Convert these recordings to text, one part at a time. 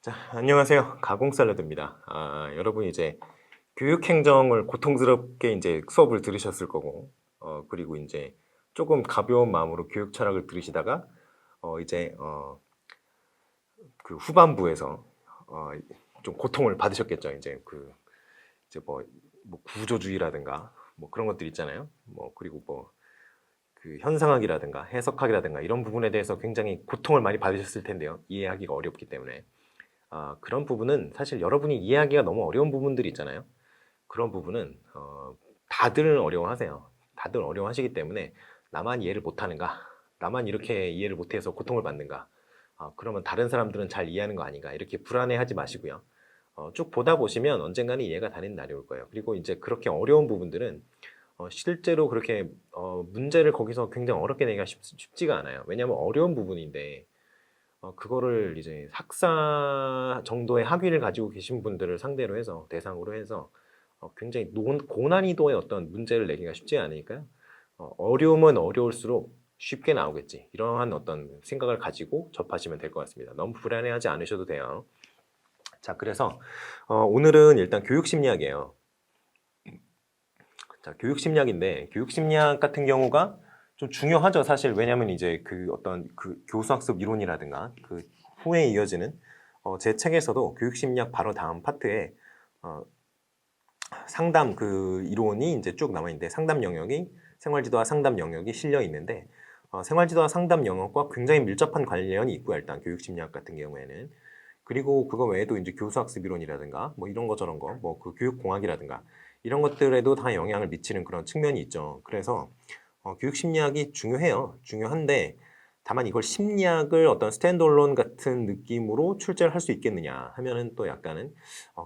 자, 안녕하세요. 가공샐러드입니다. 여러분 이제 교육행정을 고통스럽게 이제 수업을 들으셨을 거고, 그리고 이제 조금 가벼운 마음으로 교육 철학을 들으시다가, 이제 그 후반부에서 어, 좀 고통을 받으셨겠죠. 이제 뭐 구조주의라든가 뭐 그런 것들 있잖아요. 뭐 그리고 뭐 그 현상학이라든가 해석학이라든가 이런 부분에 대해서 굉장히 고통을 많이 받으셨을 텐데요. 이해하기가 어렵기 때문에. 그런 부분은 사실 여러분이 이해하기가 너무 어려운 부분들이 있잖아요. 그런 부분은 다들 어려워하세요. 다들 어려워하시기 때문에 나만 이해를 못하는가? 나만 이렇게 이해를 못해서 고통을 받는가? 그러면 다른 사람들은 잘 이해하는 거 아닌가? 이렇게 불안해하지 마시고요. 쭉 보다 보시면 언젠가는 이해가 되는 날이 올 거예요. 그리고 이제 그렇게 어려운 부분들은 실제로 그렇게 문제를 거기서 굉장히 어렵게 내기가 쉽지가 않아요. 왜냐하면 어려운 부분인데 그거를 이제 학사 정도의 학위를 가지고 계신 분들을 상대로 해서 대상으로 해서 굉장히 고난이도의 어떤 문제를 내기가 쉽지 않으니까요. 어려우면 어려울수록 쉽게 나오겠지. 이러한 어떤 생각을 가지고 접하시면 될 것 같습니다. 너무 불안해하지 않으셔도 돼요. 자, 그래서 오늘은 일단 교육심리학이에요. 자, 교육심리학인데 교육심리학 같은 경우가 좀 중요하죠, 사실. 왜냐하면 이제 그 어떤 그 교수학습 이론이라든가 그 후에 이어지는 제 책에서도 교육심리학 바로 다음 파트에 어, 상담 그 이론이 이제 쭉 남아 있는데 상담 영역이 생활지도와 상담 영역이 실려 있는데 생활지도와 상담 영역과 굉장히 밀접한 관련이 있고요. 일단 교육심리학 같은 경우에는 그리고 그거 외에도 이제 교수학습 이론이라든가 뭐 이런 거 저런 거 뭐 그 교육공학이라든가 이런 것들에도 다 영향을 미치는 그런 측면이 있죠. 그래서 교육심리학이 중요해요. 중요한데 다만 이걸 심리학을 어떤 스탠드얼론 같은 느낌으로 출제를 할 수 있겠느냐 하면은 또 약간은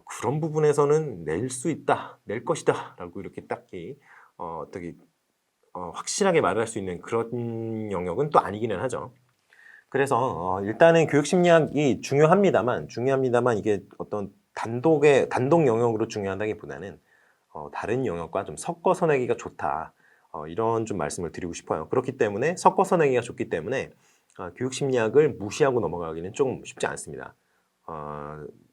그런 부분에서는 낼 수 있다, 낼 것이다 라고 이렇게 딱히 어떻게 확실하게 말할 수 있는 그런 영역은 또 아니기는 하죠. 그래서 일단은 교육심리학이 중요합니다만 이게 어떤 단독 영역으로 중요하다기보다는 다른 영역과 좀 섞어서 내기가 좋다. 이런 좀 말씀을 드리고 싶어요. 그렇기 때문에 섞어서 내기가 좋기 때문에 교육심리학을 무시하고 넘어가기는 좀 쉽지 않습니다.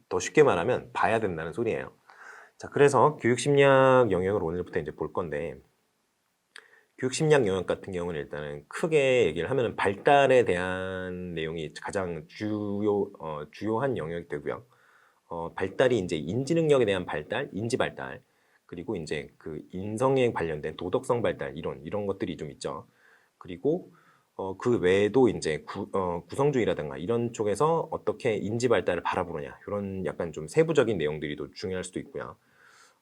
더 쉽게 말하면 봐야 된다는 소리예요. 자, 그래서 교육심리학 영역을 오늘부터 이제 볼 건데 교육심리학 영역 같은 경우는 일단은 크게 얘기를 하면은 발달에 대한 내용이 가장 주요한 영역이 되고요. 발달이 이제 인지 능력에 대한 발달, 인지 발달, 그리고 이제 그 인성에 관련된 도덕성 발달 이런 것들이 좀 있죠. 그리고 그 외에도 이제 구성주의라든가 이런 쪽에서 어떻게 인지 발달을 바라보느냐 이런 약간 좀 세부적인 내용들이 더 중요할 수도 있고요.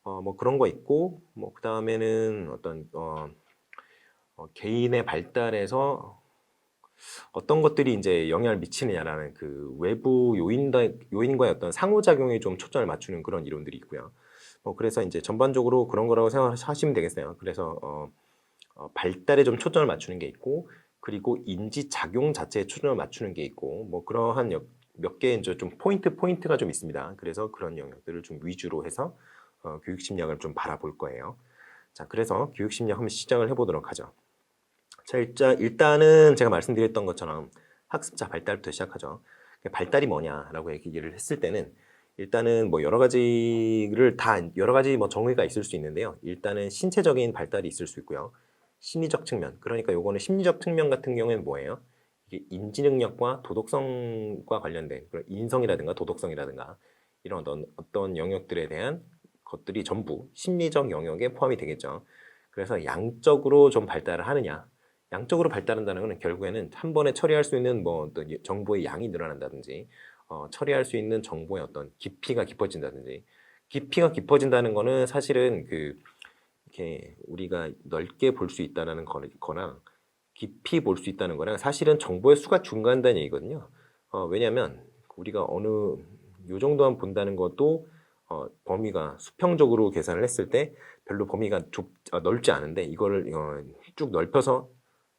뭐 그런 거 있고 뭐 그 다음에는 어떤 개인의 발달에서 어떤 것들이 이제 영향을 미치느냐라는 그 외부 요인과의 어떤 상호작용에 좀 초점을 맞추는 그런 이론들이 있고요. 그래서 이제 전반적으로 그런 거라고 생각하시면 되겠어요. 그래서 발달에 좀 초점을 맞추는 게 있고, 그리고 인지작용 자체에 초점을 맞추는 게 있고, 뭐 그러한 몇 개 이제 좀 포인트가 좀 있습니다. 그래서 그런 영역들을 좀 위주로 해서 교육심리학을 좀 바라볼 거예요. 자, 그래서 교육심리학 한번 시작을 해보도록 하죠. 자, 일단은 제가 말씀드렸던 것처럼 학습자 발달부터 시작하죠. 발달이 뭐냐라고 얘기를 했을 때는 일단은 뭐 여러 가지 뭐 정의가 있을 수 있는데요. 일단은 신체적인 발달이 있을 수 있고요. 심리적 측면. 그러니까 요거는 심리적 측면 같은 경우에는 뭐예요? 이게 인지 능력과 도덕성과 관련된 그런 인성이라든가 도덕성이라든가 이런 어떤 영역들에 대한 것들이 전부 심리적 영역에 포함이 되겠죠. 그래서 양적으로 좀 발달을 하느냐 양적으로 발달한다는 것은 결국에는 한 번에 처리할 수 있는 뭐 어떤 정보의 양이 늘어난다든지 처리할 수 있는 정보의 어떤 깊이가 깊어진다든지 깊이가 깊어진다는 거는 사실은 그 이렇게 우리가 넓게 볼 수 있다는 거랑 깊이 볼 수 있다는 거랑 사실은 정보의 수가 중간다는 얘기거든요. 왜냐하면 우리가 어느 요 정도만 본다는 것도 범위가 수평적으로 계산을 했을 때 별로 범위가 넓지 않은데 이거를 쭉 넓혀서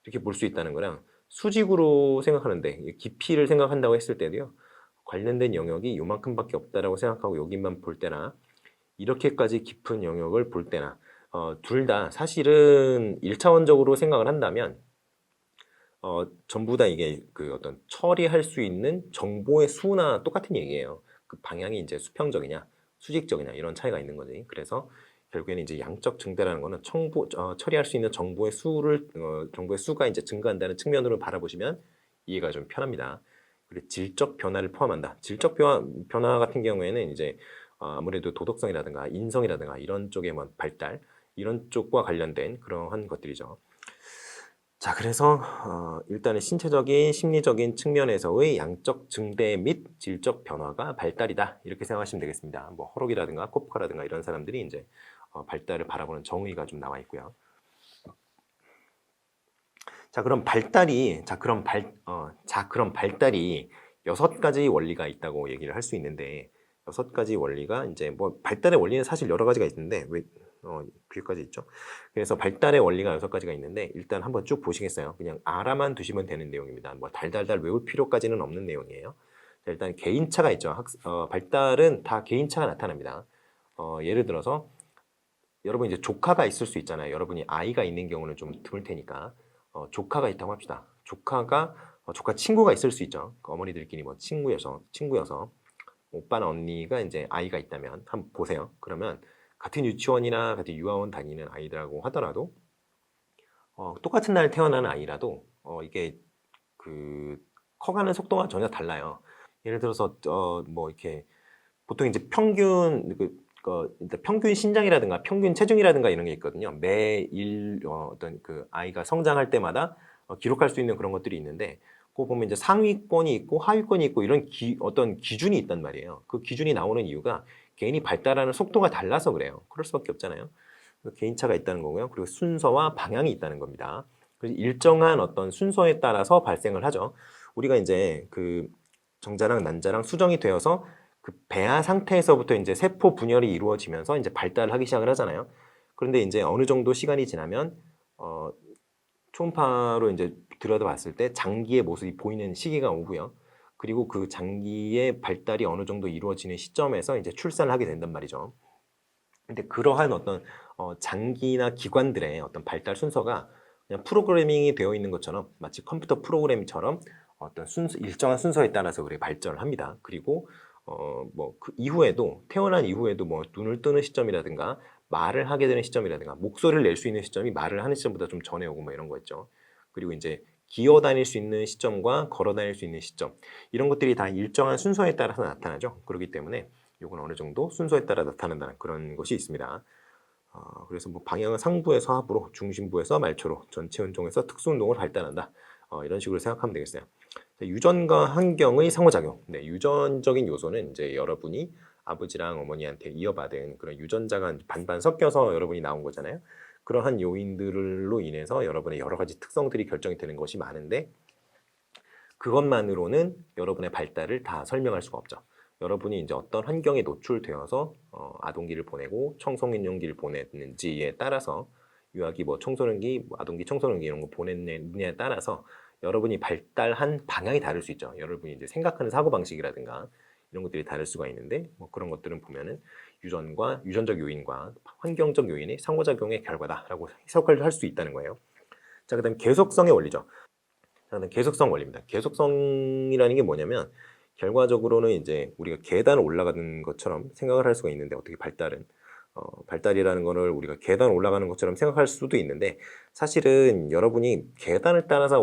이렇게 볼 수 있다는 거랑 수직으로 생각하는데 깊이를 생각한다고 했을 때도요. 관련된 영역이 요만큼밖에 없다라고 생각하고 여기만 볼 때나 이렇게까지 깊은 영역을 볼 때나 둘 다 사실은 1차원적으로 생각을 한다면 전부 다 이게 그 어떤 처리할 수 있는 정보의 수나 똑같은 얘기예요. 그 방향이 이제 수평적이냐, 수직적이냐 이런 차이가 있는 거지. 그래서 결국에는 이제 양적 증대라는 거는 처리할 수 있는 정보의 수가 이제 증가한다는 측면으로 바라보시면 이해가 좀 편합니다. 그리고 질적 변화를 포함한다. 질적 변화 같은 경우에는 이제 아무래도 도덕성이라든가 인성이라든가 이런 쪽의 뭐 발달 이런 쪽과 관련된 그러한 것들이죠. 자, 그래서 일단은 신체적인, 심리적인 측면에서의 양적 증대 및 질적 변화가 발달이다 이렇게 생각하시면 되겠습니다. 뭐 허록이라든가 코프카라든가 이런 사람들이 이제 발달을 바라보는 정의가 좀 나와 있고요. 자, 그럼 발달이 6가지 원리가 있다고 얘기를 할 수 있는데 6가지 원리가 이제 뭐 발달의 원리는 사실 여러 가지가 있는데 왜 뒤에까지 있죠? 그래서 발달의 원리가 6가지가 있는데 일단 한번 쭉 보시겠어요? 그냥 알아만 두시면 되는 내용입니다. 뭐 달달달 외울 필요까지는 없는 내용이에요. 자, 일단 개인차가 있죠. 발달은 다 개인차가 나타납니다. 예를 들어서 여러분 이제 조카가 있을 수 있잖아요. 여러분이 아이가 있는 경우는 좀 드물 테니까 조카가 있다고 합시다. 조카 친구가 있을 수 있죠. 어머니들끼리 뭐 친구여서 오빠나 언니가 이제 아이가 있다면 한번 보세요. 그러면 같은 유치원이나 같은 유아원 다니는 아이들하고 하더라도 똑같은 날 태어난 아이라도 이게 그 커가는 속도가 전혀 달라요. 예를 들어서 뭐 이렇게 보통 이제 일단 평균 신장이라든가 평균 체중이라든가 이런 게 있거든요. 매일 어떤 그 아이가 성장할 때마다 기록할 수 있는 그런 것들이 있는데 그거 보면 이제 상위권이 있고 하위권이 있고 이런 어떤 기준이 있단 말이에요. 그 기준이 나오는 이유가 개인이 발달하는 속도가 달라서 그래요. 그럴 수밖에 없잖아요. 개인차가 있다는 거고요. 그리고 순서와 방향이 있다는 겁니다. 그래서 일정한 어떤 순서에 따라서 발생을 하죠. 우리가 이제 그 정자랑 난자랑 수정이 되어서 그 배아 상태에서부터 이제 세포 분열이 이루어지면서 이제 발달을 하기 시작을 하잖아요. 그런데 이제 어느 정도 시간이 지나면 초음파로 이제 들여다봤을 때 장기의 모습이 보이는 시기가 오고요. 그리고 그 장기의 발달이 어느 정도 이루어지는 시점에서 이제 출산을 하게 된단 말이죠. 근데 그러한 어떤 장기나 기관들의 어떤 발달 순서가 그냥 프로그래밍이 되어 있는 것처럼 마치 컴퓨터 프로그램처럼 어떤 일정한 순서에 따라서 그래 발전을 합니다. 그리고 뭐 그 이후에도 태어난 이후에도 뭐 눈을 뜨는 시점이라든가 말을 하게 되는 시점이라든가 목소리를 낼 수 있는 시점이 말을 하는 시점보다 좀 전에 오고 뭐 이런 거 있죠. 그리고 이제 기어 다닐 수 있는 시점과 걸어 다닐 수 있는 시점 이런 것들이 다 일정한 순서에 따라서 나타나죠. 그렇기 때문에 이건 어느 정도 순서에 따라 나타난다는 그런 것이 있습니다. 그래서 뭐 방향은 상부에서 하부로, 중심부에서 말초로, 전체 운동에서 특수 운동을 발달한다. 이런 식으로 생각하면 되겠어요. 유전과 환경의 상호작용. 네, 유전적인 요소는 이제 여러분이 아버지랑 어머니한테 이어받은 그런 유전자가 반반 섞여서 여러분이 나온 거잖아요. 그러한 요인들로 인해서 여러분의 여러 가지 특성들이 결정이 되는 것이 많은데 그것만으로는 여러분의 발달을 다 설명할 수가 없죠. 여러분이 이제 어떤 환경에 노출되어서 아동기를 보내고 청소년기를 보냈는지에 따라서 유아기, 뭐 청소년기, 뭐 아동기, 청소년기 이런 거 보냈느냐에 따라서 여러분이 발달한 방향이 다를 수 있죠. 여러분이 이제 생각하는 사고방식이라든가 이런 것들이 다를 수가 있는데 뭐 그런 것들은 보면은 유전적 요인과 환경적 요인의 상호작용의 결과다라고 해석을 할 수 있다는 거예요. 자, 그다음 계속성의 원리죠. 자, 그다음 계속성 원리입니다. 계속성이라는 게 뭐냐면 결과적으로는 이제 우리가 계단을 올라가는 것처럼 생각을 할 수가 있는데 어떻게 발달이라는 거를 우리가 계단 올라가는 것처럼 생각할 수도 있는데 사실은 여러분이 계단을 따라서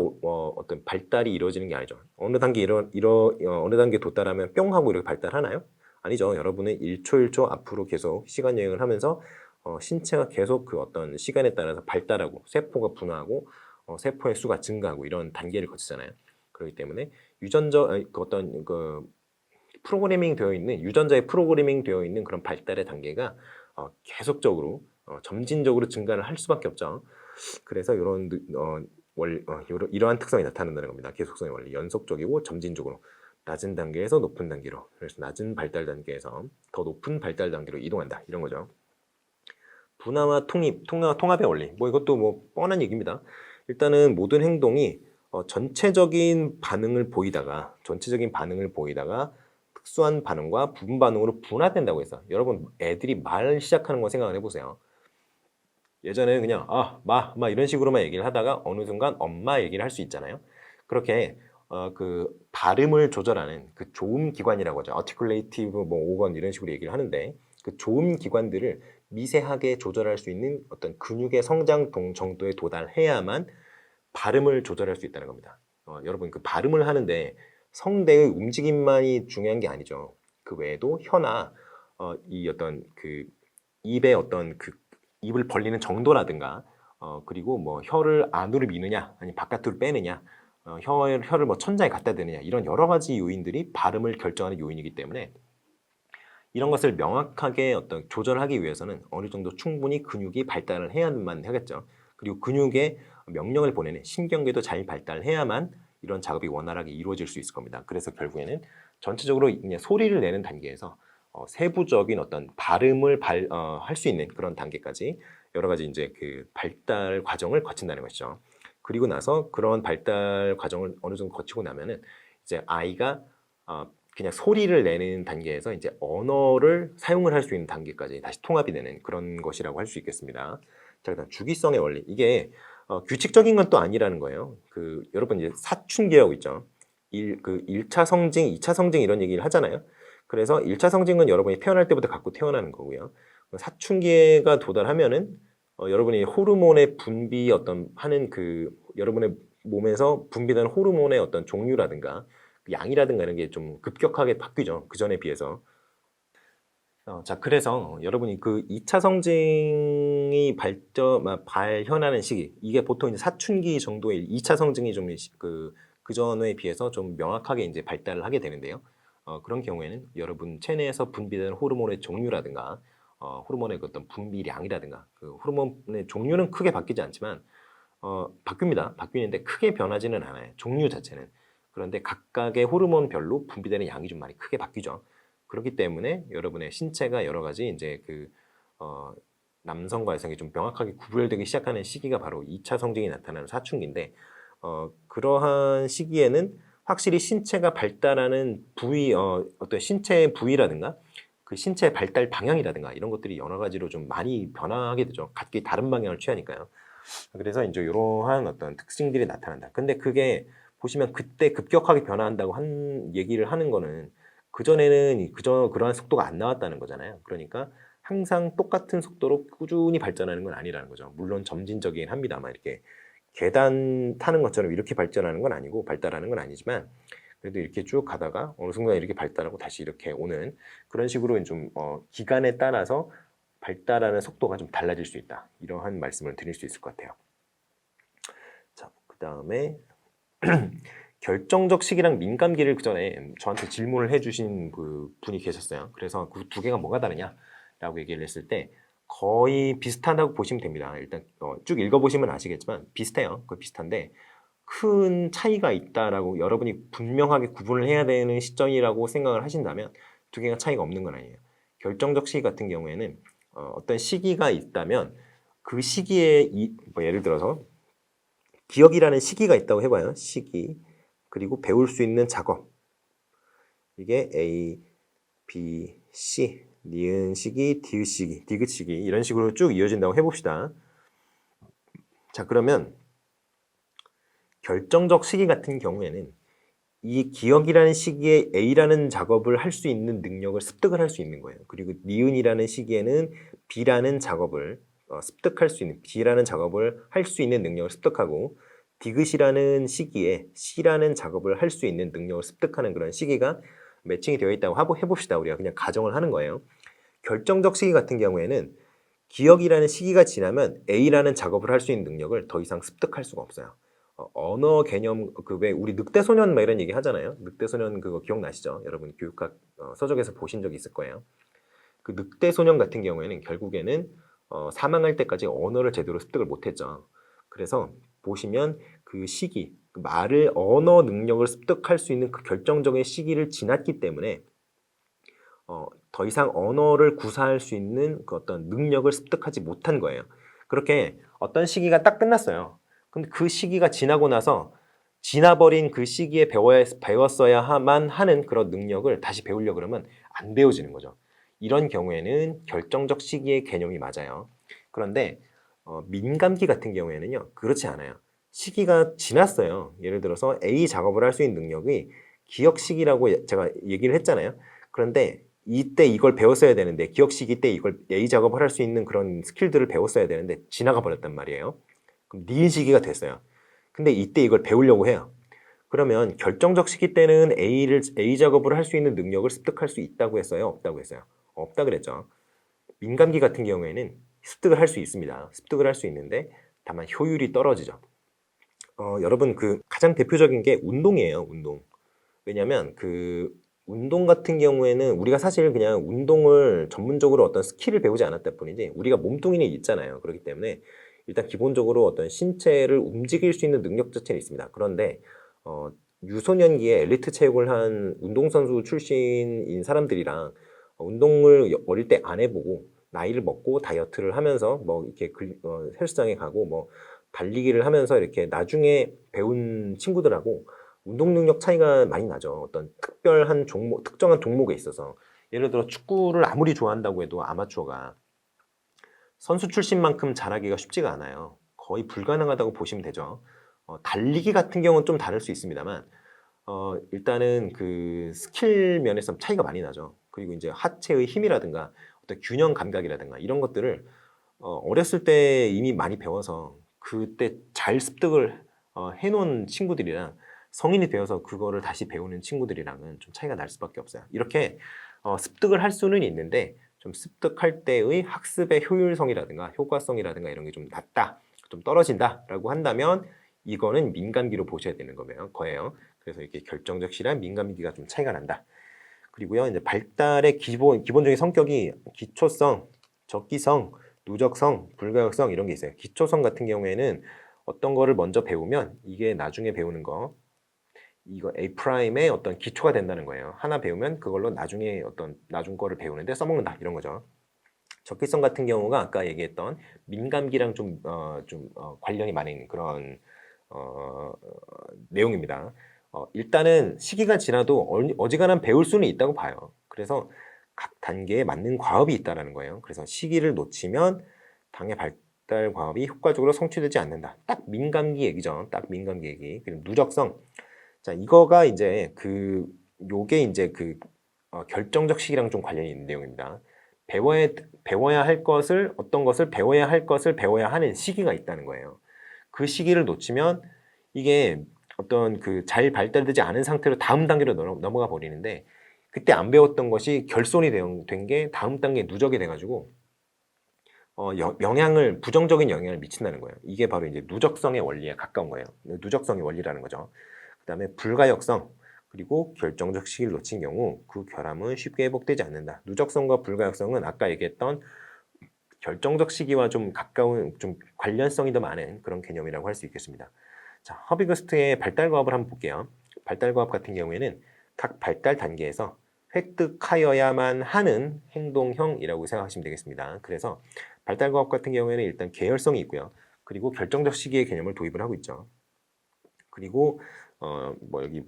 어떤 발달이 이루어지는 게 아니죠. 어느 단계 어느 단계 도달하면 뿅 하고 이렇게 발달하나요? 아니죠. 여러분은 1초 1초 앞으로 계속 시간 여행을 하면서 신체가 계속 그 어떤 시간에 따라서 발달하고 세포가 분화하고 세포의 수가 증가하고 이런 단계를 거치잖아요. 그렇기 때문에 유전자에 프로그래밍 되어 있는 그런 발달의 단계가 계속적으로 점진적으로 증가를 할 수밖에 없죠. 그래서 이러한 특성이 나타난다는 겁니다. 계속성의 원리, 연속적이고 점진적으로 낮은 단계에서 높은 단계로, 그래서 낮은 발달 단계에서 더 높은 발달 단계로 이동한다 이런 거죠. 분화와 통합의 원리, 뭐 이것도 뭐 뻔한 얘기입니다. 일단은 모든 행동이 전체적인 반응을 보이다가 특수한 반응과 부분 반응으로 분화된다고 해서 여러분 애들이 말 시작하는 거 생각을 해보세요. 예전에는 그냥 마 이런 식으로만 얘기를 하다가 어느 순간 엄마 얘기를 할 수 있잖아요. 그렇게 그 발음을 조절하는 그 조음 기관이라고 하죠. articulative 뭐 organ 이런 식으로 얘기를 하는데 그 조음 기관들을 미세하게 조절할 수 있는 어떤 근육의 성장 정도에 도달해야만 발음을 조절할 수 있다는 겁니다. 여러분 그 발음을 하는데 성대의 움직임만이 중요한 게 아니죠. 그 외에도 혀나 이 어떤 그 입의 어떤 그 입을 벌리는 정도라든가 그리고 뭐 혀를 안으로 미느냐 아니 바깥으로 빼느냐 혀를 뭐 천장에 갖다 대느냐 이런 여러 가지 요인들이 발음을 결정하는 요인이기 때문에 이런 것을 명확하게 어떤 조절하기 위해서는 어느 정도 충분히 근육이 발달을 해야만 하겠죠. 그리고 근육에 명령을 보내는 신경계도 잘 발달해야만 이런 작업이 원활하게 이루어질 수 있을 겁니다. 그래서 결국에는 전체적으로 그냥 소리를 내는 단계에서 세부적인 어떤 발음을 할 수 있는 그런 단계까지 여러 가지 이제 그 발달 과정을 거친다는 것이죠. 그리고 나서 그런 발달 과정을 어느 정도 거치고 나면은 이제 아이가 그냥 소리를 내는 단계에서 이제 언어를 사용을 할 수 있는 단계까지 다시 통합이 되는 그런 것이라고 할 수 있겠습니다. 자, 그다음 주기성의 원리. 이게 규칙적인 건 또 아니라는 거예요. 그 여러분 이제 사춘기라고 있죠. 1차 성징, 2차 성징 이런 얘기를 하잖아요. 그래서 1차 성징은 여러분이 태어날 때부터 갖고 태어나는 거고요. 사춘기가 도달하면은 여러분이 호르몬의 분비 하는 그 여러분의 몸에서 분비되는 호르몬의 어떤 종류라든가 양이라든가 이런 게 좀 급격하게 바뀌죠. 그 전에 비해서. 자, 그래서 여러분이 그 2차 성징이 발현하는 시기, 이게 보통 이제 사춘기 정도의 2차 성징이 좀 그 전에 비해서 좀 명확하게 이제 발달을 하게 되는데요. 그런 경우에는 여러분 체내에서 분비되는 호르몬의 종류라든가, 호르몬의 그 어떤 분비량이라든가, 그 호르몬의 종류는 크게 바뀌지 않지만, 바뀝니다. 바뀌는데 크게 변하지는 않아요. 종류 자체는. 그런데 각각의 호르몬별로 분비되는 양이 좀 많이 크게 바뀌죠. 그렇기 때문에 여러분의 신체가 여러 가지 이제 남성과 여성이 좀 명확하게 구별되기 시작하는 시기가 바로 2차 성징이 나타나는 사춘기인데, 그러한 시기에는 확실히 신체가 발달하는 부위, 어떤 신체의 부위라든가, 그 신체의 발달 방향이라든가 이런 것들이 여러 가지로 좀 많이 변화하게 되죠. 각기 다른 방향을 취하니까요. 그래서 이제 이러한 어떤 특징들이 나타난다. 근데 그게 보시면 그때 급격하게 변화한다고 얘기를 하는 거는 그전에는 그러한 속도가 안 나왔다는 거잖아요. 그러니까 항상 똑같은 속도로 꾸준히 발전하는 건 아니라는 거죠. 물론 점진적이긴 합니다만 이렇게 계단 타는 것처럼 이렇게 발전하는 건 아니고 발달하는 건 아니지만 그래도 이렇게 쭉 가다가 어느 순간 이렇게 발달하고 다시 이렇게 오는 그런 식으로 좀 기간에 따라서 발달하는 속도가 좀 달라질 수 있다. 이러한 말씀을 드릴 수 있을 것 같아요. 자, 그 다음에 결정적 시기랑 민감기를 그 전에 저한테 질문을 해주신 그 분이 계셨어요. 그래서 그 두 개가 뭐가 다르냐라고 얘기를 했을 때 거의 비슷하다고 보시면 됩니다. 일단 쭉 읽어보시면 아시겠지만 비슷해요. 그 비슷한데 큰 차이가 있다라고 여러분이 분명하게 구분을 해야 되는 시점이라고 생각을 하신다면 두 개가 차이가 없는 건 아니에요. 결정적 시기 같은 경우에는 어떤 시기가 있다면 그 시기에 뭐 예를 들어서 기억이라는 시기가 있다고 해봐요. 시기 그리고 배울 수 있는 작업 이게 A, B, C 니은 시기, 디귿 시기, 디귿 시기 이런 식으로 쭉 이어진다고 해봅시다. 자 그러면 결정적 시기 같은 경우에는 이 기억이라는 시기에 A라는 작업을 할 수 있는 능력을 습득을 할 수 있는 거예요. 그리고 니은이라는 시기에는 B라는 작업을 습득할 수 있는 B라는 작업을 할 수 있는 능력을 습득하고 디귿이라는 시기에 C라는 작업을 할 수 있는 능력을 습득하는 그런 시기가 매칭이 되어 있다고 해봅시다. 우리가 그냥 가정을 하는 거예요. 결정적 시기 같은 경우에는 기억이라는 시기가 지나면 A라는 작업을 할 수 있는 능력을 더 이상 습득할 수가 없어요. 언어 개념 왜 우리 늑대소년 막 이런 얘기 하잖아요. 늑대소년 그거 기억나시죠? 여러분 교육학 서적에서 보신 적이 있을 거예요. 그 늑대소년 같은 경우에는 결국에는 사망할 때까지 언어를 제대로 습득을 못했죠. 그래서 보시면 그 시기, 언어 능력을 습득할 수 있는 그 결정적인 시기를 지났기 때문에 더 이상 언어를 구사할 수 있는 그 어떤 능력을 습득하지 못한 거예요. 그렇게 어떤 시기가 딱 끝났어요. 근데 그 시기가 지나고 나서 지나버린 그 시기에 배웠어야만 하는 그런 능력을 다시 배우려고 그러면 안 배워지는 거죠. 이런 경우에는 결정적 시기의 개념이 맞아요. 그런데 민감기 같은 경우에는요. 그렇지 않아요. 시기가 지났어요. 예를 들어서 A 작업을 할 수 있는 능력이 기억 시기라고 제가 얘기를 했잖아요. 그런데 이때 이걸 배웠어야 되는데 기억 시기 때 이걸 A 작업을 할 수 있는 그런 스킬들을 배웠어야 되는데 지나가 버렸단 말이에요. 그럼 니은 시기가 됐어요. 근데 이때 이걸 배우려고 해요. 그러면 결정적 시기 때는 A 작업을 할 수 있는 능력을 습득할 수 있다고 했어요? 없다고 했어요? 없다 그랬죠. 민감기 같은 경우에는 습득을 할 수 있습니다. 습득을 할 수 있는데 다만 효율이 떨어지죠. 여러분 그 가장 대표적인 게 운동이에요. 운동. 왜냐면 그 운동 같은 경우에는 우리가 사실 그냥 운동을 전문적으로 어떤 스킬을 배우지 않았다 뿐이지 우리가 몸뚱이는 있잖아요. 그렇기 때문에 일단 기본적으로 어떤 신체를 움직일 수 있는 능력 자체는 있습니다. 그런데 유소년기에 엘리트 체육을 한 운동선수 출신인 사람들이랑 운동을 어릴 때 안 해보고 나이를 먹고 다이어트를 하면서 뭐 이렇게 헬스장에 가고 뭐 달리기를 하면서 이렇게 나중에 배운 친구들하고 운동 능력 차이가 많이 나죠. 어떤 특별한 종목, 특정한 종목에 있어서. 예를 들어 축구를 아무리 좋아한다고 해도 아마추어가 선수 출신만큼 잘하기가 쉽지가 않아요. 거의 불가능하다고 보시면 되죠. 달리기 같은 경우는 좀 다를 수 있습니다만, 일단은 그 스킬 면에서 차이가 많이 나죠. 그리고 이제 하체의 힘이라든가 어떤 균형 감각이라든가 이런 것들을 어렸을 때 이미 많이 배워서 그때 잘 습득을 해놓은 친구들이랑 성인이 되어서 그거를 다시 배우는 친구들이랑은 좀 차이가 날 수밖에 없어요. 이렇게 습득을 할 수는 있는데 좀 습득할 때의 학습의 효율성이라든가 효과성이라든가 이런 게 좀 낮다, 좀 떨어진다라고 한다면 이거는 민감기로 보셔야 되는 거예요. 그래서 이렇게 결정적 시랑 민감기가 좀 차이가 난다. 그리고요, 이제 발달의 기본적인 성격이 기초성, 적기성, 누적성, 불가역성 이런 게 있어요. 기초성 같은 경우에는 어떤 거를 먼저 배우면 이게 나중에 배우는 거, 이거 A'의 어떤 기초가 된다는 거예요. 하나 배우면 그걸로 나중에 어떤 나중 거를 배우는데 써먹는다 이런 거죠. 적기성 같은 경우가 아까 얘기했던 민감기랑 좀 관련이 많은 그런 내용입니다. 일단은 시기가 지나도 어지간한 배울 수는 있다고 봐요. 그래서 각 단계에 맞는 과업이 있다는 거예요. 그래서 시기를 놓치면 당의 발달 과업이 효과적으로 성취되지 않는다. 딱 민감기 얘기죠. 딱 민감기 얘기. 그리고 누적성. 자, 이거가 이제 요게 이제 결정적 시기랑 좀 관련이 있는 내용입니다. 배워야 할 것을, 어떤 것을 배워야 할 것을 배워야 하는 시기가 있다는 거예요. 그 시기를 놓치면 이게 어떤 잘 발달되지 않은 상태로 다음 단계로 넘어가 버리는데 그때 안 배웠던 것이 결손이 된 게 다음 단계에 누적이 돼가지고 부정적인 영향을 미친다는 거예요. 이게 바로 이제 누적성의 원리에 가까운 거예요. 누적성의 원리라는 거죠. 그 다음에 불가역성, 그리고 결정적 시기를 놓친 경우 그 결함은 쉽게 회복되지 않는다. 누적성과 불가역성은 아까 얘기했던 결정적 시기와 좀 가까운, 좀 관련성이 더 많은 그런 개념이라고 할 수 있겠습니다. 자, 허비거스트의 발달 과업을 한번 볼게요. 발달 과업 같은 경우에는 각 발달 단계에서 획득하여야만 하는 행동형이라고 생각하시면 되겠습니다. 그래서 발달 과업 같은 경우에는 일단 계열성이 있고요. 그리고 결정적 시기의 개념을 도입을 하고 있죠. 그리고 여기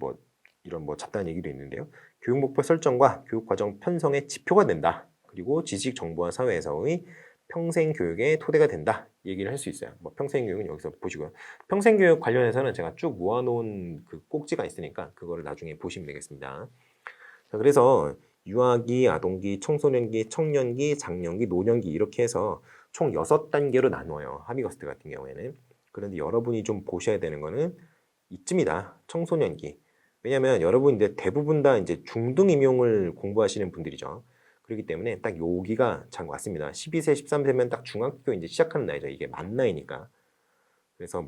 이런 잡다한 얘기도 있는데요. 교육 목표 설정과 교육 과정 편성의 지표가 된다. 그리고 지식 정보화 사회에서의 평생 교육의 토대가 된다. 얘기를 할 수 있어요. 평생 교육은 여기서 보시고요. 평생 교육 관련해서는 제가 쭉 모아놓은 그 꼭지가 있으니까 그거를 나중에 보시면 되겠습니다. 자, 그래서 유아기, 아동기, 청소년기, 청년기, 장년기, 노년기 이렇게 해서 총 6단계로 나누어요. 하비거스트 같은 경우에는. 그런데 여러분이 좀 보셔야 되는 거는 이쯤이다. 청소년기. 왜냐면 여러분 이제 대부분 다 이제 중등 임용을 공부하시는 분들이죠. 그렇기 때문에 딱 여기가 잘 왔습니다. 12세, 13세면 딱 중학교 이제 시작하는 나이죠. 이게 만 나이니까. 그래서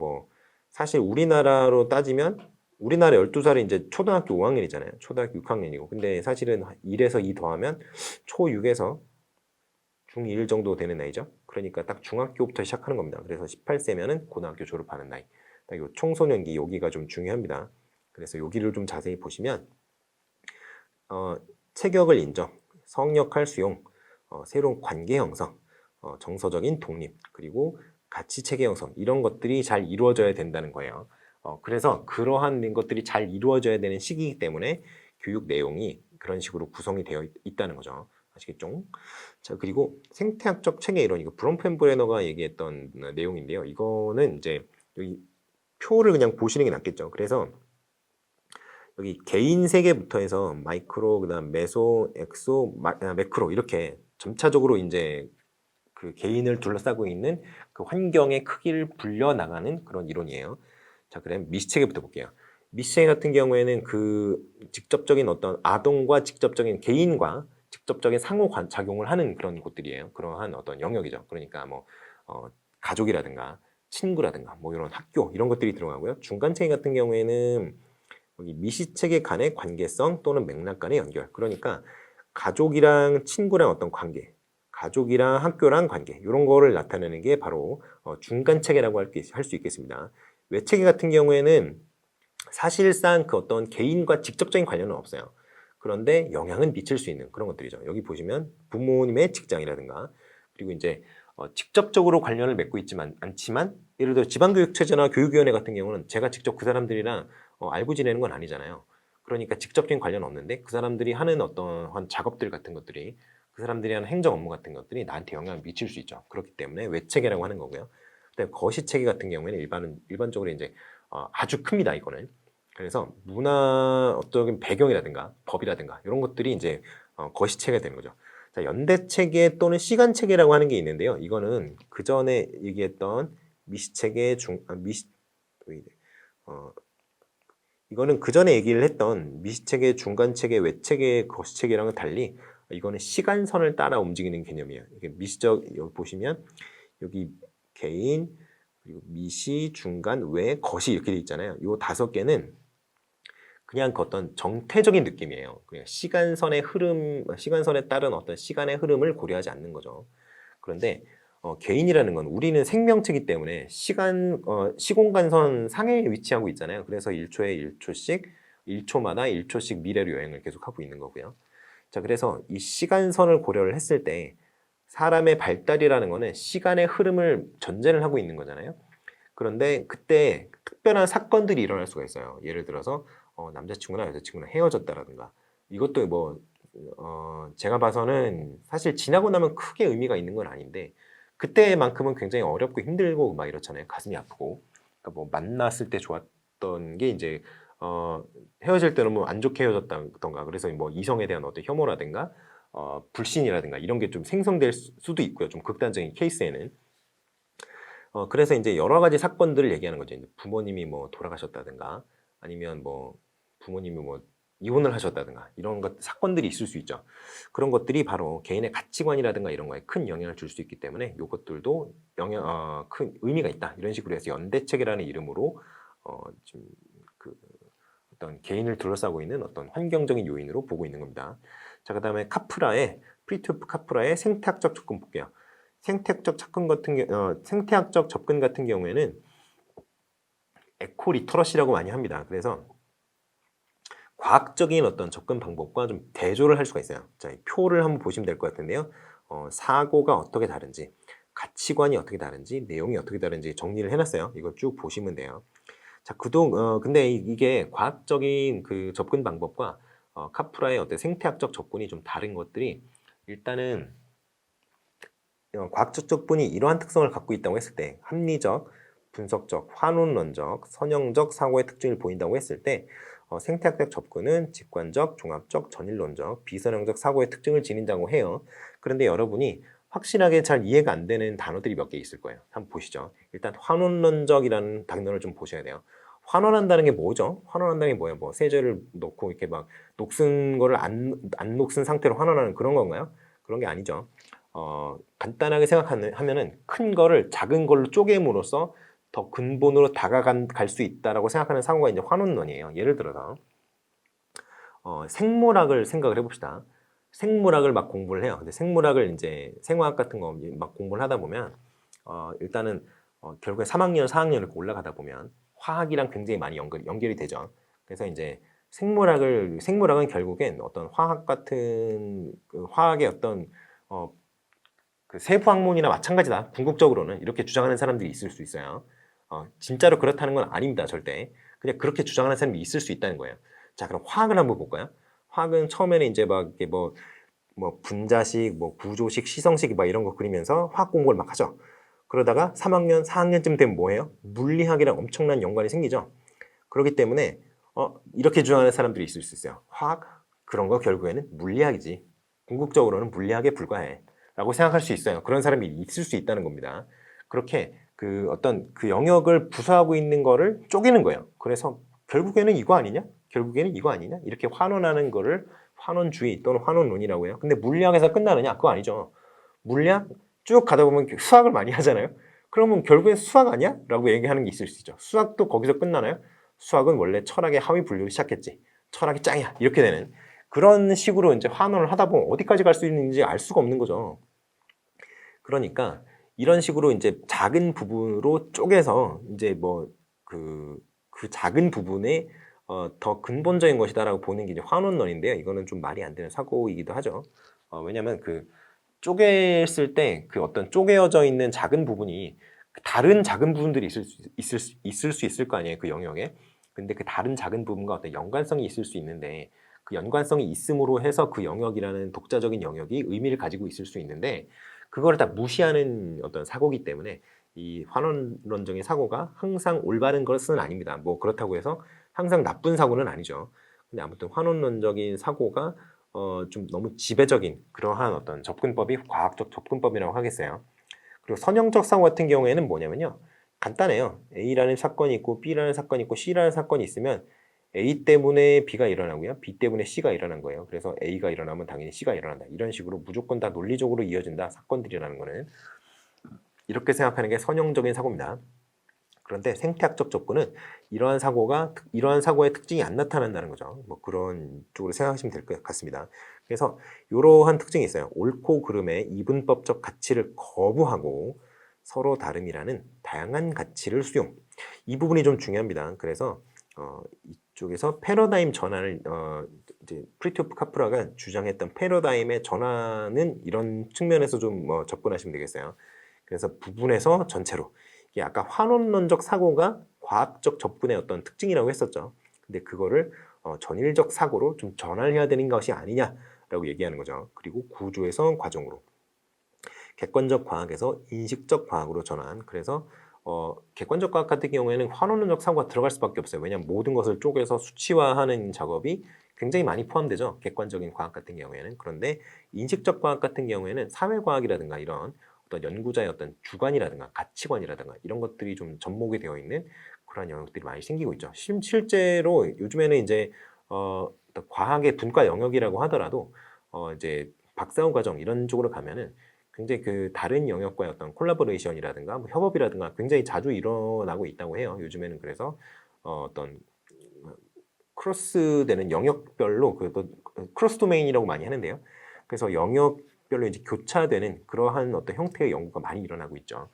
사실 우리나라로 따지면 우리나라 12살이 이제 초등학교 5학년이잖아요. 초등학교 6학년이고. 근데 사실은 1에서 2 더하면 초6에서 중1 정도 되는 나이죠. 그러니까 딱 중학교부터 시작하는 겁니다. 그래서 18세면은 고등학교 졸업하는 나이. 딱 요 청소년기 여기가 좀 중요합니다. 그래서 여기를 좀 자세히 보시면 체격을 인정, 성역할 수용, 새로운 관계 형성, 정서적인 독립, 그리고 가치 체계 형성 이런 것들이 잘 이루어져야 된다는 거예요. 그래서 그러한 것들이 잘 이루어져야 되는 시기이기 때문에 교육 내용이 그런 식으로 구성이 되어 있다는 거죠. 아시겠죠? 자, 그리고 생태학적 체계 이론, 이거 브롬펜브레너가 얘기했던 내용인데요. 이거는 이제 여기 표를 그냥 보시는 게 낫겠죠. 그래서 여기 개인 세계부터 해서 마이크로, 그다음 메소, 엑소, 매크로 이렇게 점차적으로 이제 그 개인을 둘러싸고 있는 그 환경의 크기를 불려 나가는 그런 이론이에요. 자, 그럼 미시체계부터 볼게요. 미시체계 같은 경우에는 그 직접적인 어떤 아동과 직접적인 개인과 직접적인 상호작용을 하는 그런 곳들이에요. 그러한 어떤 영역이죠. 그러니까 뭐 가족이라든가 친구라든가 뭐 이런 학교 이런 것들이 들어가고요. 중간체계 같은 경우에는 여기 미시체계 간의 관계성 또는 맥락 간의 연결. 그러니까 가족이랑 친구랑 어떤 관계, 가족이랑 학교랑 관계 이런 거를 나타내는 게 바로 중간체계라고 할 수 있겠습니다. 외체계 같은 경우에는 사실상 그 어떤 개인과 직접적인 관련은 없어요. 그런데 영향은 미칠 수 있는 그런 것들이죠. 여기 보시면 부모님의 직장이라든가 그리고 이제 직접적으로 관련을 맺고 있지만 않지만 예를 들어 지방교육체제나 교육위원회 같은 경우는 제가 직접 그 사람들이랑 알고 지내는 건 아니잖아요. 그러니까 직접적인 관련은 없는데 그 사람들이 하는 어떤 작업들 같은 것들이 그 사람들이 하는 행정 업무 같은 것들이 나한테 영향을 미칠 수 있죠. 그렇기 때문에 외체계라고 하는 거고요. 그다음에 거시체계 같은 경우에는 일반적으로 이제 아주 큽니다. 이거는. 그래서 문화 어떤 배경이라든가 법이라든가 이런 것들이 이제 거시체계가 되는 거죠. 자, 연대체계 또는 시간체계라고 하는 게 있는데요. 이거는 그 전에 얘기했던 미시체계 이거는 그 전에 얘기를 했던 미시체계, 중간체계, 외체계, 거시체계랑은 달리 이거는 시간선을 따라 움직이는 개념이에요. 이게 미시적 여기 보시면 여기 개인 그리고 미시, 중간, 외, 거시 이렇게 돼 있잖아요. 이 5개는 그냥 그 어떤 정태적인 느낌이에요. 그냥 시간선의 흐름, 시간선에 따른 어떤 시간의 흐름을 고려하지 않는 거죠. 그런데 개인이라는 건 우리는 생명체이기 때문에 시공간선 상에 위치하고 있잖아요. 그래서 1초에 1초씩, 1초마다 1초씩 미래로 여행을 계속하고 있는 거고요. 자, 그래서 이 시간선을 고려를 했을 때 사람의 발달이라는 거는 시간의 흐름을 전제를 하고 있는 거잖아요. 그런데 그때 특별한 사건들이 일어날 수가 있어요. 예를 들어서 남자친구나 여자친구랑 헤어졌다라든가 이것도 뭐 제가 봐서는 사실 지나고 나면 크게 의미가 있는 건 아닌데 그때만큼은 굉장히 어렵고 힘들고 막 이렇잖아요. 가슴이 아프고 그러니까 뭐 만났을 때 좋았던 게 이제 헤어질 때는 뭐 안 좋게 헤어졌다던가 그래서 뭐 이성에 대한 어떤 혐오라든가 불신이라든가 이런 게 좀 생성될 수도 있고요. 좀 극단적인 케이스에는 그래서 이제 여러 가지 사건들을 얘기하는 거죠. 이제 부모님이 뭐 돌아가셨다든가 아니면 뭐 부모님이 뭐 이혼을 하셨다든가 이런 사건들이 있을 수 있죠. 그런 것들이 바로 개인의 가치관이라든가 이런 거에 큰 영향을 줄 수 있기 때문에 이것들도 큰 의미가 있다. 이런 식으로 해서 연대책이라는 이름으로 지금 그 어떤 개인을 둘러싸고 있는 어떤 환경적인 요인으로 보고 있는 겁니다. 자, 그다음에 프리트우프 카프라의 생태학적 접근 볼게요. 생태학적 접근 같은 경우에는 에코 리터러시라고 많이 합니다. 그래서 과학적인 어떤 접근 방법과 좀 대조를 할 수가 있어요. 자, 이 표를 한번 보시면 될 것 같은데요. 사고가 어떻게 다른지, 가치관이 어떻게 다른지, 내용이 어떻게 다른지 정리를 해놨어요. 이거 쭉 보시면 돼요. 자, 근데 이게 과학적인 그 접근 방법과 카프라의 어떤 생태학적 접근이 좀 다른 것들이 일단은 과학적 접근이 이러한 특성을 갖고 있다고 했을 때 합리적, 분석적, 환원론적, 선형적 사고의 특징을 보인다고 했을 때 생태학적 접근은 직관적, 종합적, 전일론적, 비선형적 사고의 특징을 지닌다고 해요. 그런데 여러분이 확실하게 잘 이해가 안 되는 단어들이 몇 개 있을 거예요. 한번 보시죠. 일단 환원론적이라는 단어를 좀 보셔야 돼요. 환원한다는 게 뭐죠? 환원한다는 게 뭐예요? 뭐 세제를 넣고 이렇게 막 녹슨 거를 안 녹슨 상태로 환원하는 그런 건가요? 그런 게 아니죠. 간단하게 생각하면은 큰 거를 작은 걸로 쪼개므로써 더 근본으로 갈 수 있다라고 생각하는 사고가 이제 환원론이에요. 예를 들어서 생물학을 생각을 해봅시다. 생물학을 막 공부를 해요. 근데 생물학을 이제 생화학 같은 거 막 공부를 하다 보면 일단은 결국에 3학년, 4학년 이렇게 올라가다 보면 화학이랑 굉장히 많이 연결이 되죠. 그래서 이제 생물학은 결국엔 어떤 화학 같은 그 화학의 어떤 그 세부 학문이나 마찬가지다. 궁극적으로는 이렇게 주장하는 사람들이 있을 수 있어요. 진짜로 그렇다는 건 아닙니다. 절대. 그냥 그렇게 주장하는 사람이 있을 수 있다는 거예요. 자, 그럼 화학을 한번 볼까요? 화학은 처음에는 이제 막 이렇게 뭐 분자식, 뭐 구조식, 시성식 막 이런 거 그리면서 화학 공부를 막 하죠. 그러다가 3학년, 4학년쯤 되면 뭐예요? 물리학이랑 엄청난 연관이 생기죠. 그렇기 때문에 이렇게 주장하는 사람들이 있을 수 있어요. 화학? 그런 거 결국에는 물리학이지. 궁극적으로는 물리학에 불과해. 라고 생각할 수 있어요. 그런 사람이 있을 수 있다는 겁니다. 그렇게 그 어떤 그 영역을 부수하고 있는 거를 쪼개는 거예요. 그래서 결국에는 이거 아니냐? 결국에는 이거 아니냐? 이렇게 환원하는 거를 환원주의 또는 환원론이라고 해요. 근데 물리학에서 끝나느냐? 그거 아니죠. 물리학 쭉 가다 보면 수학을 많이 하잖아요. 그러면 결국엔 수학 아니야? 라고 얘기하는 게 있을 수 있죠. 수학도 거기서 끝나나요? 수학은 원래 철학의 하위 분류를 시작했지. 철학이 짱이야. 이렇게 되는 그런 식으로 이제 환원을 하다 보면 어디까지 갈 수 있는지 알 수가 없는 거죠. 그러니까 이런 식으로 이제 작은 부분으로 쪼개서 이제 뭐 그 작은 부분에 더 근본적인 것이다라고 보는 게 이제 환원론인데요. 이거는 좀 말이 안 되는 사고이기도 하죠. 왜냐하면 그 쪼갰을 때 그 어떤 쪼개어져 있는 작은 부분이 다른 작은 부분들이 있을 수 있을 거 아니에요. 그 영역에. 근데 그 다른 작은 부분과 어떤 연관성이 있을 수 있는데 그 연관성이 있음으로 해서 그 영역이라는 독자적인 영역이 의미를 가지고 있을 수 있는데 그거를 다 무시하는 어떤 사고기 때문에 이 환원론적인 사고가 항상 올바른 것은 아닙니다. 뭐 그렇다고 해서 항상 나쁜 사고는 아니죠. 근데 아무튼 환원론적인 사고가 좀 너무 지배적인 그러한 어떤 접근법이 과학적 접근법이라고 하겠어요. 그리고 선형적 사고 같은 경우에는 뭐냐면요. 간단해요. A라는 사건이 있고 B라는 사건이 있고 C라는 사건이 있으면 A 때문에 B가 일어나고요. B 때문에 C가 일어난 거예요. 그래서 A가 일어나면 당연히 C가 일어난다. 이런 식으로 무조건 다 논리적으로 이어진다. 사건들이라는 거는. 이렇게 생각하는 게 선형적인 사고입니다. 그런데 생태학적 접근은 이러한 사고의 특징이 안 나타난다는 거죠. 뭐 그런 쪽으로 생각하시면 될 것 같습니다. 그래서 이러한 특징이 있어요. 옳고 그름의 이분법적 가치를 거부하고 서로 다름이라는 다양한 가치를 수용. 이 부분이 좀 중요합니다. 그래서 이쪽에서 패러다임 전환을 이제 프리토프 카프라가 주장했던 패러다임의 전환은 이런 측면에서 좀 접근하시면 되겠어요. 그래서 부분에서 전체로. 이게 아까 환원론적 사고가 과학적 접근의 어떤 특징이라고 했었죠. 근데 그거를 전일적 사고로 좀 전환해야 되는 것이 아니냐라고 얘기하는 거죠. 그리고 구조에서 과정으로. 객관적 과학에서 인식적 과학으로 전환. 그래서 객관적 과학 같은 경우에는 환원론적 사고가 들어갈 수밖에 없어요. 왜냐하면 모든 것을 쪼개서 수치화하는 작업이 굉장히 많이 포함되죠. 객관적인 과학 같은 경우에는. 그런데 인식적 과학 같은 경우에는 사회과학이라든가 이런 어떤 연구자의 어떤 주관이라든가 가치관이라든가 이런 것들이 좀 접목이 되어 있는 그런 영역들이 많이 생기고 있죠. 실제로 요즘에는 이제 어떤 과학의 분과 영역이라고 하더라도 이제 박사후 과정 이런 쪽으로 가면은 굉장히 그 다른 영역과의 어떤 콜라보레이션이라든가 뭐 협업이라든가 굉장히 자주 일어나고 있다고 해요. 요즘에는 그래서 어떤 크로스되는 영역별로 크로스 도메인이라고 많이 하는데요. 그래서 영역별로 이제 교차되는 그러한 어떤 형태의 연구가 많이 일어나고 있죠.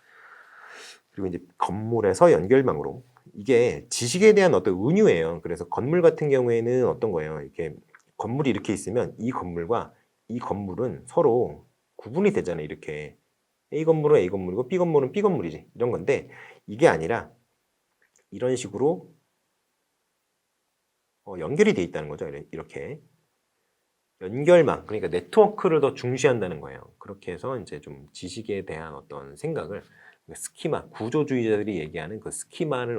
그리고 이제 건물에서 연결망으로 이게 지식에 대한 어떤 은유예요. 그래서 건물 같은 경우에는 어떤 거예요? 이렇게 건물이 이렇게 있으면 이 건물과 이 건물은 서로 구분이 되잖아요. 이렇게 A 건물은 A 건물이고 B 건물은 B 건물이지 이런 건데 이게 아니라 이런 식으로 연결이 돼 있다는 거죠. 이렇게 연결망 그러니까 네트워크를 더 중시한다는 거예요. 그렇게 해서 이제 좀 지식에 대한 어떤 생각을 스키마 구조주의자들이 얘기하는 그 스키마를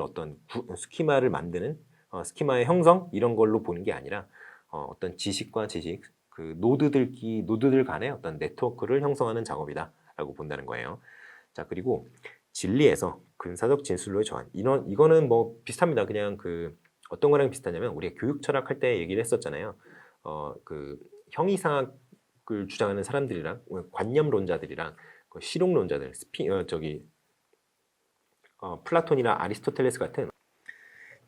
스키마를 만드는 스키마의 형성 이런 걸로 보는 게 아니라 어떤 지식과 지식 그 노드들 간의 어떤 네트워크를 형성하는 작업이다라고 본다는 거예요. 자 그리고 진리에서 근사적 진술로의 전환 이거는 뭐 비슷합니다. 그냥 그 어떤 거랑 비슷하냐면 우리가 교육 철학할 때 얘기를 했었잖아요. 그 형이상학을 주장하는 사람들이랑 관념론자들이랑 그 실용론자들 플라톤이나 아리스토텔레스 같은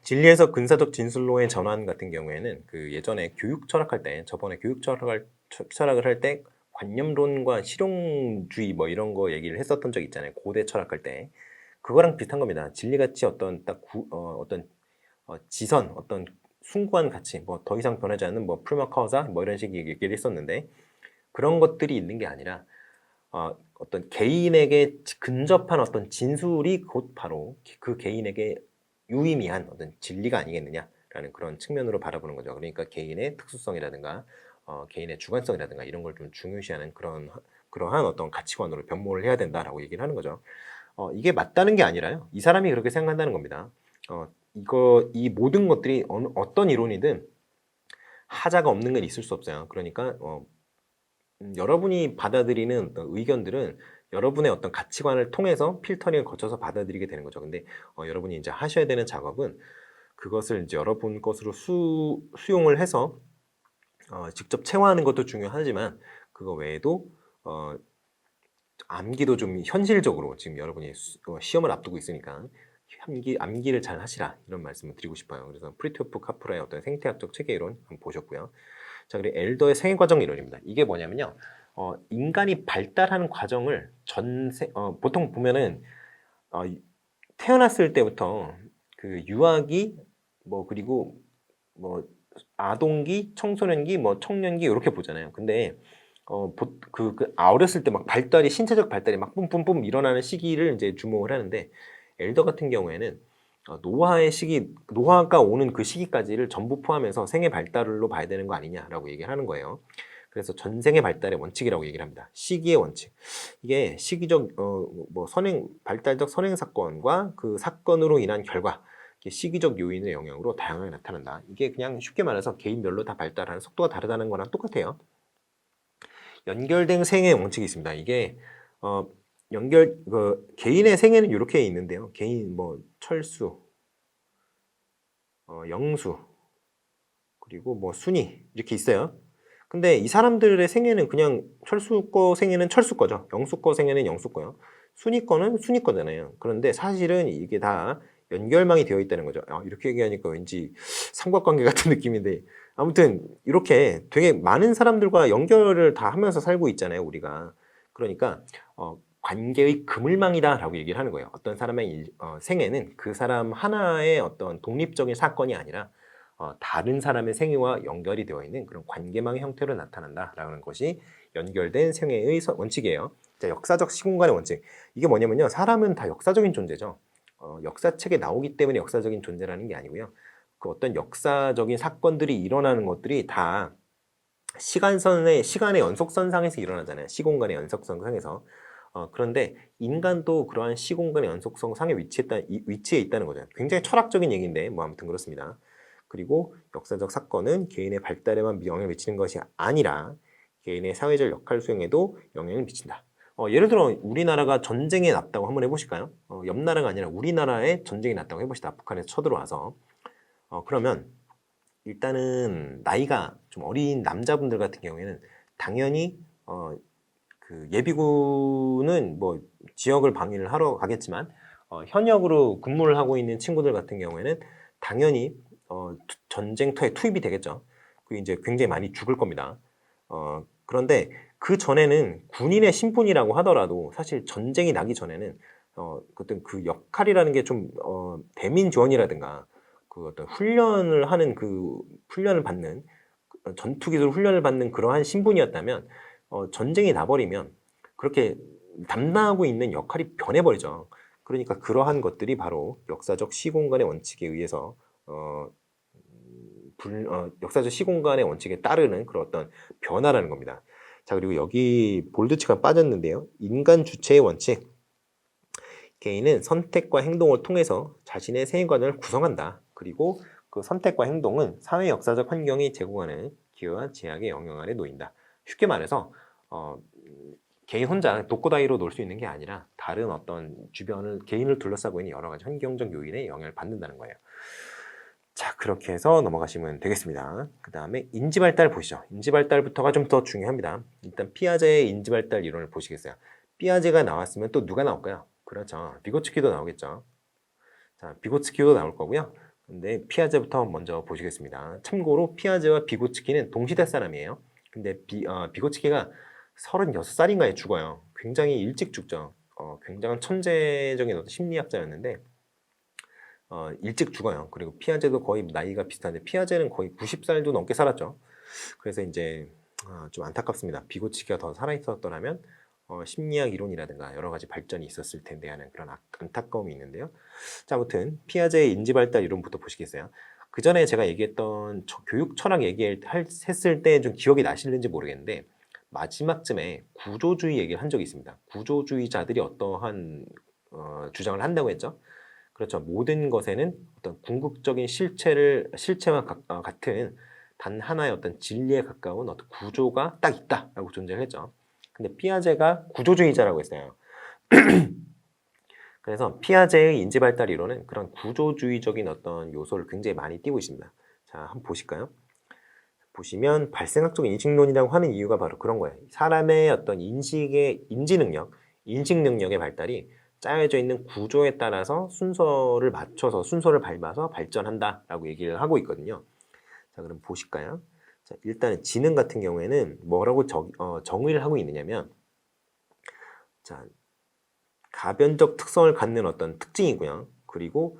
진리에서 근사적 진술로의 전환 같은 경우에는 그 예전에 교육 철학할 때 저번에 철학을 할 때 관념론과 실용주의 뭐 이런 거 얘기를 했었던 적 있잖아요. 고대 철학할 때 그거랑 비슷한 겁니다. 진리같이 어떤 지선 어떤 숭고한 가치 뭐 더 이상 변하지 않는 뭐 프리마 카우사 뭐 이런 식의 얘기를 했었는데 그런 것들이 있는 게 아니라 어떤 개인에게 근접한 어떤 진술이 곧 바로 그 개인에게 유의미한 어떤 진리가 아니겠느냐라는 그런 측면으로 바라보는 거죠. 그러니까 개인의 특수성이라든가 개인의 주관성이라든가 이런 걸 좀 중요시하는 그러한 어떤 가치관으로 변모를 해야 된다라고 얘기를 하는 거죠. 이게 맞다는 게 아니라요. 이 사람이 그렇게 생각한다는 겁니다. 이 모든 것들이 어떤 이론이든 하자가 없는 건 있을 수 없어요. 그러니까 여러분이 받아들이는 어떤 의견들은 여러분의 어떤 가치관을 통해서 필터링을 거쳐서 받아들이게 되는 거죠. 근데 여러분이 이제 하셔야 되는 작업은 그것을 이제 여러분 것으로 수용을 해서 직접 체화하는 것도 중요하지만 그거 외에도 암기도 좀 현실적으로 지금 여러분이 시험을 앞두고 있으니까 암기를 잘 하시라 이런 말씀을 드리고 싶어요. 그래서 프리트요프 카프라의 어떤 생태학적 체계 이론 한번 보셨고요. 자, 그리고 엘더의 생애 과정 이론입니다. 이게 뭐냐면요. 인간이 발달하는 과정을 보통 보면은 태어났을 때부터 그 유아기 그리고 아동기, 청소년기, 청년기 이렇게 보잖아요. 근데 어렸을 때 막 신체적 발달이 막 뿜뿜뿜 일어나는 시기를 이제 주목을 하는데 엘더 같은 경우에는 노화가 오는 그 시기까지를 전부 포함해서 생애 발달로 봐야 되는 거 아니냐라고 얘기를 하는 거예요. 그래서 전생의 발달의 원칙이라고 얘기를 합니다. 시기의 원칙. 이게 시기적 발달적 선행 사건과 그 사건으로 인한 결과, 시기적 요인의 영향으로 다양하게 나타난다. 이게 그냥 쉽게 말해서 개인별로 다 발달하는 속도가 다르다는 거랑 똑같아요. 연결된 생애 원칙이 있습니다. 이게 개인의 생애는 이렇게 있는데요. 개인 철수, 영수, 그리고 순위 이렇게 있어요. 근데 이 사람들의 생애는 그냥 철수 거 생애는 철수 거죠. 영수 거 생애는 영수 거요. 순위 거는 순위 거잖아요. 그런데 사실은 이게 다 연결망이 되어 있다는 거죠. 이렇게 얘기하니까 왠지 삼각관계 같은 느낌인데 아무튼 이렇게 되게 많은 사람들과 연결을 다 하면서 살고 있잖아요, 우리가. 그러니까 관계의 그물망이다라고 얘기를 하는 거예요. 어떤 사람의 생애는 그 사람 하나의 어떤 독립적인 사건이 아니라 다른 사람의 생애와 연결이 되어 있는 그런 관계망의 형태로 나타난다라는 것이 연결된 생애의 원칙이에요. 자, 역사적 시공간의 원칙. 이게 뭐냐면요. 사람은 다 역사적인 존재죠. 역사책에 나오기 때문에 역사적인 존재라는 게 아니고요. 그 어떤 역사적인 사건들이 일어나는 것들이 다 시간의 연속선상에서 일어나잖아요. 시공간의 연속선상에서. 그런데 인간도 그러한 시공간의 연속선상에 위치해 있다는 거죠. 굉장히 철학적인 얘기인데 아무튼 그렇습니다. 그리고 역사적 사건은 개인의 발달에만 영향을 미치는 것이 아니라 개인의 사회적 역할 수행에도 영향을 미친다. 예를 들어 우리나라가 전쟁에 났다고 한번 해보실까요? 옆 나라가 아니라 우리나라에 전쟁이 났다고 해봅시다. 북한에서 쳐들어와서. 그러면 일단은 나이가 좀 어린 남자분들 같은 경우에는 당연히 그 예비군은 지역을 방위를 하러 가겠지만 현역으로 근무를 하고 있는 친구들 같은 경우에는 당연히 전쟁터에 투입이 되겠죠. 그 이제 굉장히 많이 죽을 겁니다. 그런데 그 전에는 군인의 신분이라고 하더라도 사실 전쟁이 나기 전에는 어떤 그 역할이라는 게 좀 대민 지원이라든가 그 어떤 훈련을 받는 전투 기술 훈련을 받는 그러한 신분이었다면 전쟁이 나버리면 그렇게 담당하고 있는 역할이 변해버리죠. 그러니까 그러한 것들이 바로 역사적 시공간의 원칙에 의해서 역사적 시공간의 원칙에 따르는 그런 어떤 변화라는 겁니다. 자, 그리고 여기 볼드치가 빠졌는데요. 인간 주체의 원칙. 개인은 선택과 행동을 통해서 자신의 세계관을 구성한다. 그리고 그 선택과 행동은 사회 역사적 환경이 제공하는 기회와 제약의 영향 아래 놓인다. 쉽게 말해서 개인 혼자 독고다이로 놀 수 있는 게 아니라 다른 어떤 개인을 둘러싸고 있는 여러 가지 환경적 요인에 영향을 받는다는 거예요. 자, 그렇게 해서 넘어가시면 되겠습니다. 그 다음에 인지발달 보시죠. 인지발달부터가 좀 더 중요합니다. 일단 피아제의 인지발달 이론을 보시겠어요. 피아제가 나왔으면 또 누가 나올까요? 그렇죠. 비고츠키도 나오겠죠. 자, 비고츠키도 나올 거고요. 근데 피아제부터 먼저 보시겠습니다. 참고로 피아제와 비고츠키는 동시대 사람이에요. 근데 비고츠키가 36살인가에 죽어요. 굉장히 일찍 죽죠. 굉장한 천재적인 어떤 심리학자였는데 일찍 죽어요. 그리고 피아제도 거의 나이가 비슷한데 피아제는 거의 90살도 넘게 살았죠. 그래서 이제 좀 안타깝습니다. 비고치키가 더 살아있었더라면 심리학 이론이라든가 여러 가지 발전이 있었을 텐데 하는 그런 안타까움이 있는데요. 자, 아무튼 피아제의 인지발달 이론부터 보시겠어요? 그 전에 제가 얘기했던 교육 철학 얘기했을 때 좀 기억이 나실는지 모르겠는데 마지막쯤에 구조주의 얘기를 한 적이 있습니다. 구조주의자들이 어떠한 주장을 한다고 했죠. 그렇죠. 모든 것에는 어떤 궁극적인 실체와 같은 단 하나의 어떤 진리에 가까운 어떤 구조가 딱 있다라고 존재를 했죠. 근데 피아제가 구조주의자라고 했어요. 그래서 피아제의 인지발달 이론은 그런 구조주의적인 어떤 요소를 굉장히 많이 띠고 있습니다. 자, 한번 보실까요? 보시면 발생학적 인식론이라고 하는 이유가 바로 그런 거예요. 사람의 어떤 인지 능력의 발달이 짜여져 있는 구조에 따라서 순서를 밟아서 발전한다라고 얘기를 하고 있거든요. 자, 그럼 보실까요? 자, 일단은 지능 같은 경우에는 뭐라고 정의를 하고 있느냐면, 자, 가변적 특성을 갖는 어떤 특징이고요. 그리고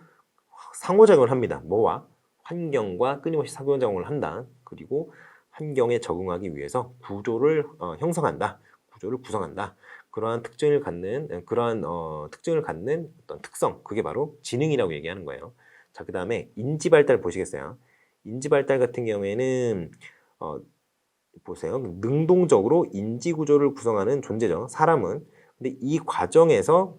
상호작용을 합니다. 뭐와? 환경과 끊임없이 상호작용을 한다. 그리고 환경에 적응하기 위해서 구조를 형성한다. 구조를 구성한다. 그러한 특징을 갖는 어떤 특성, 그게 바로 지능이라고 얘기하는 거예요. 자, 그 다음에 인지 발달 보시겠어요? 인지 발달 같은 경우에는 보세요. 능동적으로 인지 구조를 구성하는 존재죠. 사람은. 근데 이 과정에서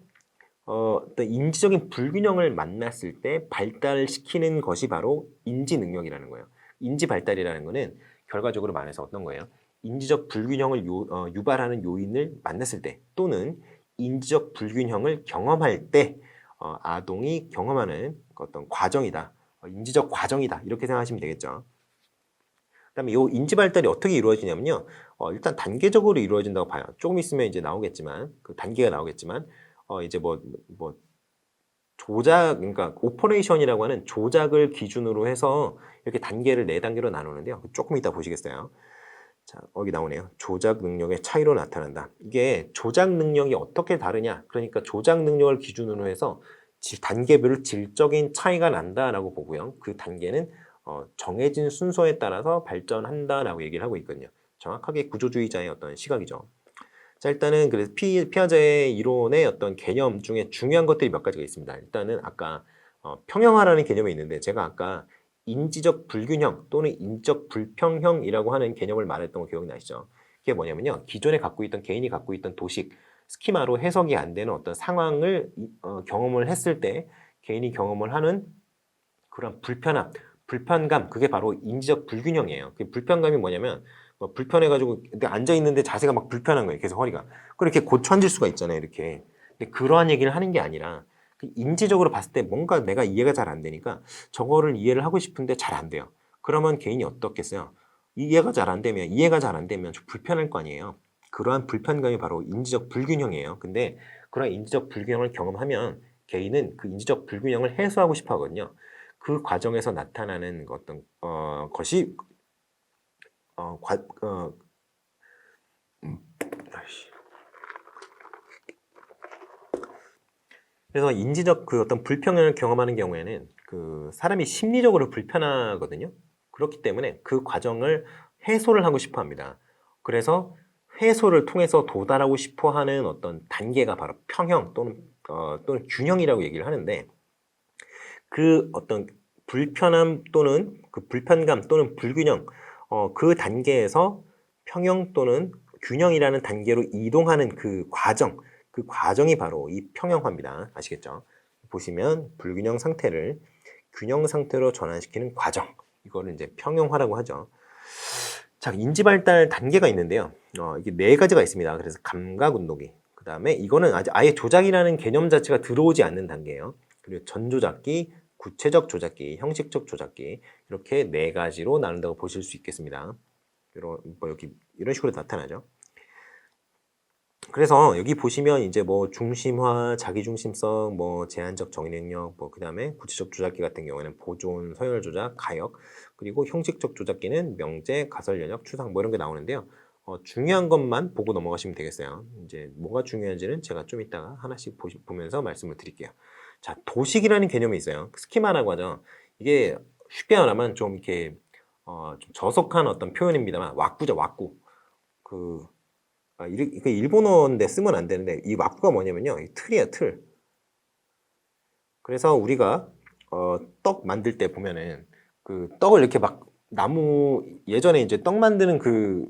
어떤 인지적인 불균형을 만났을 때 발달시키는 것이 바로 인지 능력이라는 거예요. 인지 발달이라는 거는 결과적으로 말해서 어떤 거예요? 인지적 불균형을 유발하는 요인을 만났을 때 또는 인지적 불균형을 경험할 때 아동이 경험하는 어떤 과정이다. 인지적 과정이다. 이렇게 생각하시면 되겠죠. 그다음에 이 인지 발달이 어떻게 이루어지냐면요. 일단 단계적으로 이루어진다고 봐요. 조금 있으면 이제 나오겠지만 그 단계가 나오겠지만 이제 뭐 조작, 그러니까 오퍼레이션이라고 하는 조작을 기준으로 해서 이렇게 단계를 4단계로 나누는데요. 조금 이따 보시겠어요. 자, 여기 나오네요. 조작 능력의 차이로 나타난다. 이게 조작 능력이 어떻게 다르냐? 그러니까 조작 능력을 기준으로 해서 단계별로 질적인 차이가 난다라고 보고요. 그 단계는 정해진 순서에 따라서 발전한다라고 얘기를 하고 있거든요. 정확하게 구조주의자의 어떤 시각이죠. 자, 일단은 그래서 피아제의 이론의 어떤 개념 중에 중요한 것들이 몇 가지가 있습니다. 일단은 아까 평형화라는 개념이 있는데 제가 아까 인지적 불균형 또는 인적 불평형이라고 하는 개념을 말했던 거 기억나시죠? 그게 뭐냐면요. 기존에 개인이 갖고 있던 도식, 스키마로 해석이 안 되는 어떤 상황을 경험을 했을 때 개인이 경험을 하는 그런 불편감, 그게 바로 인지적 불균형이에요. 그 불편감이 뭐냐면 불편해가지고 앉아 있는데 자세가 막 불편한 거예요. 계속 허리가. 그렇게 고쳐 앉을 수가 있잖아요. 이렇게. 근데 그러한 얘기를 하는 게 아니라 인지적으로 봤을 때 뭔가 내가 이해가 잘 안 되니까 저거를 이해를 하고 싶은데 잘 안 돼요. 그러면 개인이 어떻겠어요? 이해가 잘 안 되면 좀 불편할 거 아니에요. 그러한 불편감이 바로 인지적 불균형이에요. 근데 그러한 인지적 불균형을 경험하면 개인은 그 인지적 불균형을 해소하고 싶어 하거든요. 그 과정에서 나타나는 어떤 것이 그래서 인지적 그 어떤 불평을 경험하는 경우에는 그 사람이 심리적으로 불편하거든요. 그렇기 때문에 그 과정을 해소를 하고 싶어 합니다. 그래서 해소를 통해서 도달하고 싶어 하는 어떤 단계가 바로 평형 또는 균형이라고 얘기를 하는데 그 어떤 불편함 또는 그 불편감 또는 불균형 그 단계에서 평형 또는 균형이라는 단계로 이동하는 그 과정이 바로 이 평형화입니다. 아시겠죠? 보시면 불균형 상태를 균형 상태로 전환시키는 과정, 이거를 이제 평형화라고 하죠. 자, 인지 발달 단계가 있는데요. 이게 4가지가 있습니다. 그래서 감각 운동기, 그 다음에 이거는 아예 조작이라는 개념 자체가 들어오지 않는 단계예요. 그리고 전조작기, 구체적 조작기, 형식적 조작기, 이렇게 4가지로 나눈다고 보실 수 있겠습니다. 여기 이런 식으로 나타나죠. 그래서 여기 보시면 이제 뭐 중심화, 자기중심성, 뭐 제한적 정의 능력, 뭐 그다음에 구체적 조작기 같은 경우에는 보존, 서열 조작, 가역, 그리고 형식적 조작기는 명제, 가설 연역, 추상 뭐 이런 게 나오는데요. 중요한 것만 보고 넘어가시면 되겠어요. 이제 뭐가 중요한지는 제가 좀 이따가 하나씩 보면서 말씀을 드릴게요. 자, 도식이라는 개념이 있어요. 스키마라고 하죠. 이게 쉽게 말하면 좀 이렇게 좀 저속한 어떤 표현입니다만 왁구죠, 왁구. 이게 일본어인데 쓰면 안 되는데 이 왁구가 뭐냐면요, 이 틀이에요, 틀. 그래서 우리가 떡 만들 때 보면은 그 떡을 이렇게 막 예전에 이제 떡 만드는 그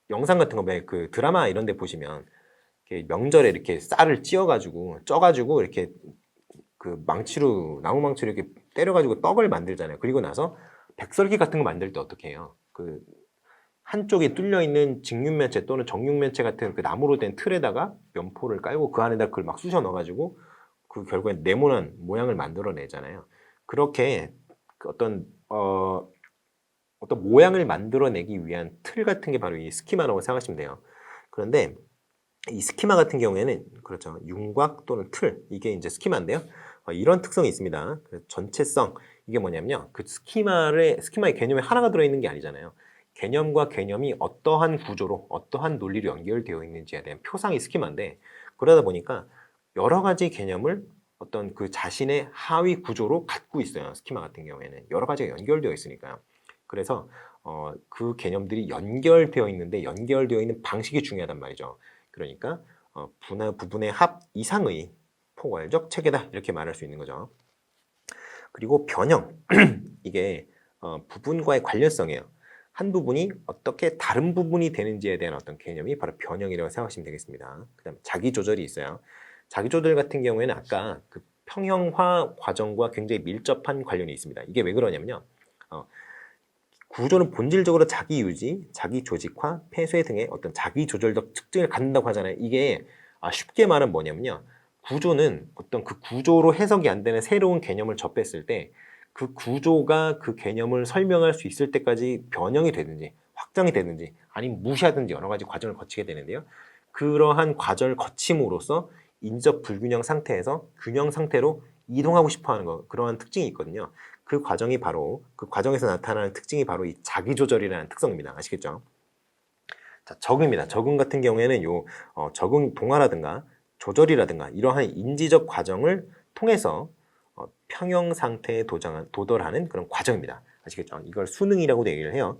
영상 같은 거 그 드라마 이런 데 보시면 이렇게 명절에 이렇게 쌀을 쪄가지고 이렇게 그 나무 망치로 이렇게 때려가지고 떡을 만들잖아요. 그리고 나서 백설기 같은 거 만들 때 어떻게 해요? 그 한쪽에 뚫려 있는 직육면체 또는 정육면체 같은 그 나무로 된 틀에다가 면포를 깔고 그 안에다 그걸 막 쑤셔 넣어가지고 그 결국에 네모난 모양을 만들어내잖아요. 그렇게 그 어떤 모양을 만들어내기 위한 틀 같은 게 바로 이 스키마라고 생각하시면 돼요. 그런데 이 스키마 같은 경우에는 그렇죠. 윤곽 또는 틀 이게 이제 스키마인데요. 이런 특성이 있습니다. 전체성 이게 뭐냐면요. 그 스키마의 개념에 하나가 들어있는 게 아니잖아요. 개념과 개념이 어떠한 구조로 어떠한 논리로 연결되어 있는지에 대한 표상이 스키마인데 그러다 보니까 여러 가지 개념을 어떤 그 자신의 하위 구조로 갖고 있어요. 스키마 같은 경우에는 여러 가지가 연결되어 있으니까요. 그래서 그 개념들이 연결되어 있는 방식이 중요하단 말이죠. 그러니까 부분의 합 이상의 포괄적 체계다 이렇게 말할 수 있는 거죠. 그리고 변형 이게 부분과의 관련성이에요. 한 부분이 어떻게 다른 부분이 되는지에 대한 어떤 개념이 바로 변형이라고 생각하시면 되겠습니다. 그 다음에 자기조절이 있어요. 자기조절 같은 경우에는 아까 그 평형화 과정과 굉장히 밀접한 관련이 있습니다. 이게 왜 그러냐면요. 구조는 본질적으로 자기 유지, 자기 조직화, 폐쇄 등의 어떤 자기 조절적 특징을 갖는다고 하잖아요. 이게 쉽게 말하면 뭐냐면요. 구조는 어떤 그 구조로 해석이 안 되는 새로운 개념을 접했을 때 그 구조가 그 개념을 설명할 수 있을 때까지 변형이 되든지 확장이 되든지 아니면 무시하든지 여러 가지 과정을 거치게 되는데요. 그러한 과정을 거침으로써 인적 불균형 상태에서 균형 상태로 이동하고 싶어 하는 거, 그러한 특징이 있거든요. 그 과정에서 나타나는 특징이 바로 이 자기조절이라는 특성입니다. 아시겠죠? 자, 적응입니다. 적응 같은 경우에는 적응 동화라든가 조절이라든가 이러한 인지적 과정을 통해서 평형 상태에 도달하는 그런 과정입니다. 아시겠죠? 이걸 수능이라고도 얘기를 해요.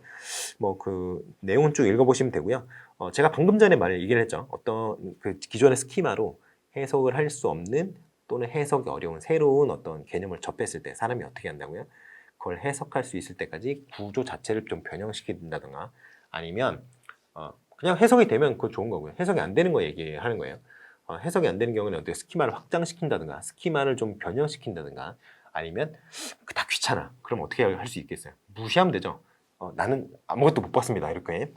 뭐 그 내용은 쭉 읽어보시면 되고요. 제가 방금 전에 얘기를 했죠. 어떤 그 기존의 스키마로 해석을 할 수 없는 또는 해석이 어려운 새로운 어떤 개념을 접했을 때 사람이 어떻게 한다고요? 그걸 해석할 수 있을 때까지 구조 자체를 좀 변형시킨다든가 아니면 그냥 해석이 되면 그거 좋은 거고요. 해석이 안 되는 거 얘기하는 거예요. 해석이 안 되는 경우는 어떻게 스키마를 확장시킨다든가 스키마를 좀 변형시킨다든가 아니면 다 귀찮아. 그럼 어떻게 할 수 있겠어요? 무시하면 되죠. 나는 아무것도 못 봤습니다. 이렇게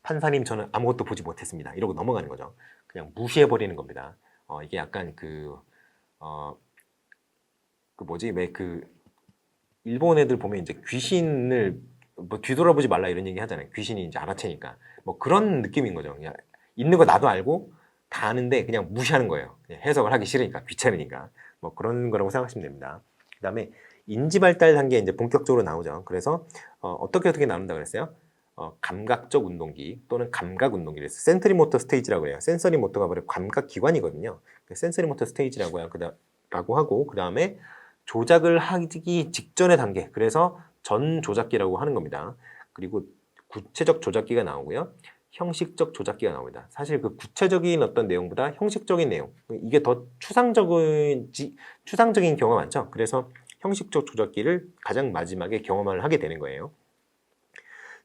판사님 저는 아무것도 보지 못했습니다. 이러고 넘어가는 거죠. 그냥 무시해버리는 겁니다. 이게 약간 왜 일본 애들 보면 이제 귀신을 뭐 뒤돌아보지 말라 이런 얘기 하잖아요. 귀신이 이제 알아채니까 뭐 그런 느낌인 거죠. 그냥 있는 거 나도 알고 다 아는데 그냥 무시하는 거예요. 그냥 해석을 하기 싫으니까 귀찮으니까 뭐 그런 거라고 생각하시면 됩니다. 그다음에 인지 발달 단계 이제 본격적으로 나오죠. 그래서 어떻게 나눈다 그랬어요? 감각적 운동기 또는 감각 운동기를 센서리 모터 스테이지라고 해요. 센서리 모터가 바로 감각 기관이거든요. 센서리 모터 스테이지라고 하고 그다음에 조작을 하기 직전의 단계, 그래서 전 조작기라고 하는 겁니다. 그리고 구체적 조작기가 나오고요. 형식적 조작기가 나옵니다. 사실 그 구체적인 어떤 내용보다 형식적인 내용, 이게 더 추상적인 경우가 많죠. 그래서 형식적 조작기를 가장 마지막에 경험을 하게 되는 거예요.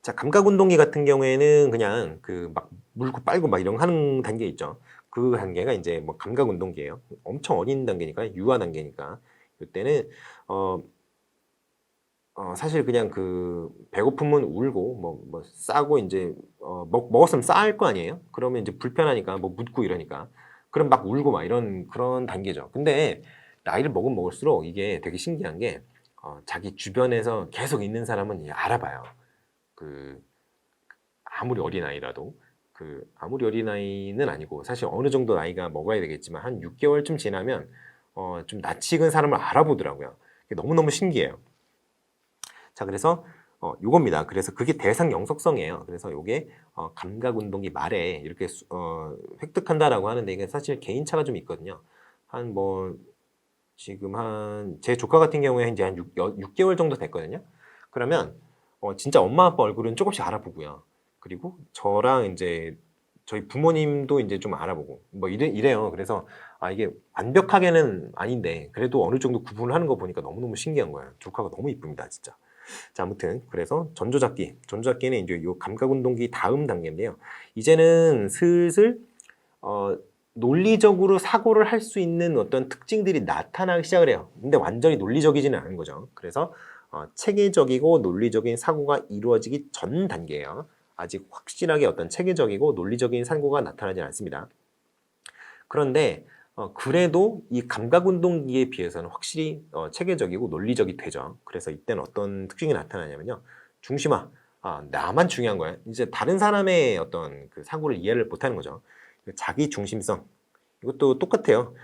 자, 감각운동기 같은 경우에는 그냥 막 물고 빨고 막 이런 거 하는 단계 있죠. 그 단계가 이제 뭐 감각운동기예요. 엄청 어린 단계니까, 유아 단계니까. 이때는 사실 그냥 배고프면 울고 뭐 싸고 이제 먹었으면 싸할 거 아니에요? 그러면 이제 불편하니까 뭐 묻고 이러니까 그럼 막 울고 막 이런 그런 단계죠. 근데 나이를 먹을수록 이게 되게 신기한 게 자기 주변에서 계속 있는 사람은 이제 알아봐요. 아무리 어린아이라도 아무리 어린아이는 아니고 사실 어느 정도 나이가 먹어야 되겠지만 한 6개월쯤 지나면 좀 낯익은 사람을 알아보더라고요. 너무너무 신기해요. 자, 그래서 요겁니다. 그래서 그게 대상 영속성이에요. 그래서 요게 감각운동기 말에 이렇게 획득한다라고 하는데 이게 사실 개인차가 좀 있거든요. 지금 제 조카 같은 경우에 이제 한 6개월 정도 됐거든요. 그러면 진짜 엄마 아빠 얼굴은 조금씩 알아보고요. 그리고 저랑 이제 저희 부모님도 이제 좀 알아보고 뭐 이래요. 그래서 이게 완벽하게는 아닌데 그래도 어느 정도 구분을 하는 거 보니까 너무너무 신기한 거예요. 조카가 너무 이쁩니다, 진짜. 자, 아무튼 그래서 전조작기는 이제 요 감각운동기 다음 단계인데요. 이제는 슬슬 논리적으로 사고를 할 수 있는 어떤 특징들이 나타나기 시작을 해요. 근데 완전히 논리적이지는 않은 거죠. 그래서 체계적이고 논리적인 사고가 이루어지기 전 단계예요. 아직 확실하게 어떤 체계적이고 논리적인 사고가 나타나지 않습니다. 그런데 그래도 이 감각운동기에 비해서는 확실히 체계적이고 논리적이 되죠. 그래서 이때는 어떤 특징이 나타나냐면요. 중심화. 나만 중요한 거야. 이제 다른 사람의 어떤 그 사고를 이해를 못하는 거죠. 자기 중심성. 이것도 똑같아요.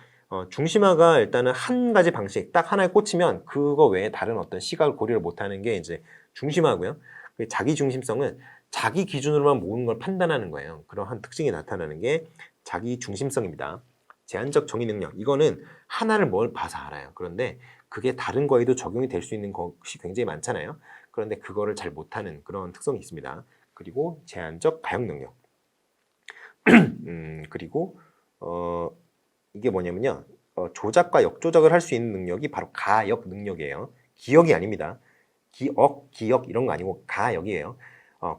중심화가 일단은 한 가지 방식, 딱 하나에 꽂히면 그거 외에 다른 어떤 시각을 고려를 못하는 게 이제 중심화고요. 자기 중심성은 자기 기준으로만 모든 걸 판단하는 거예요. 그러한 특징이 나타나는 게 자기 중심성입니다. 제한적 정의 능력. 이거는 하나를 뭘 봐서 알아요. 그런데 그게 다른 거에도 적용이 될 수 있는 것이 굉장히 많잖아요. 그런데 그거를 잘 못하는 그런 특성이 있습니다. 그리고 제한적 가역 능력. 그리고 이게 뭐냐면요. 조작과 역조작을 할 수 있는 능력이 바로 가역 능력이에요. 기억이 아닙니다. 기억 이런 거 아니고 가역이에요.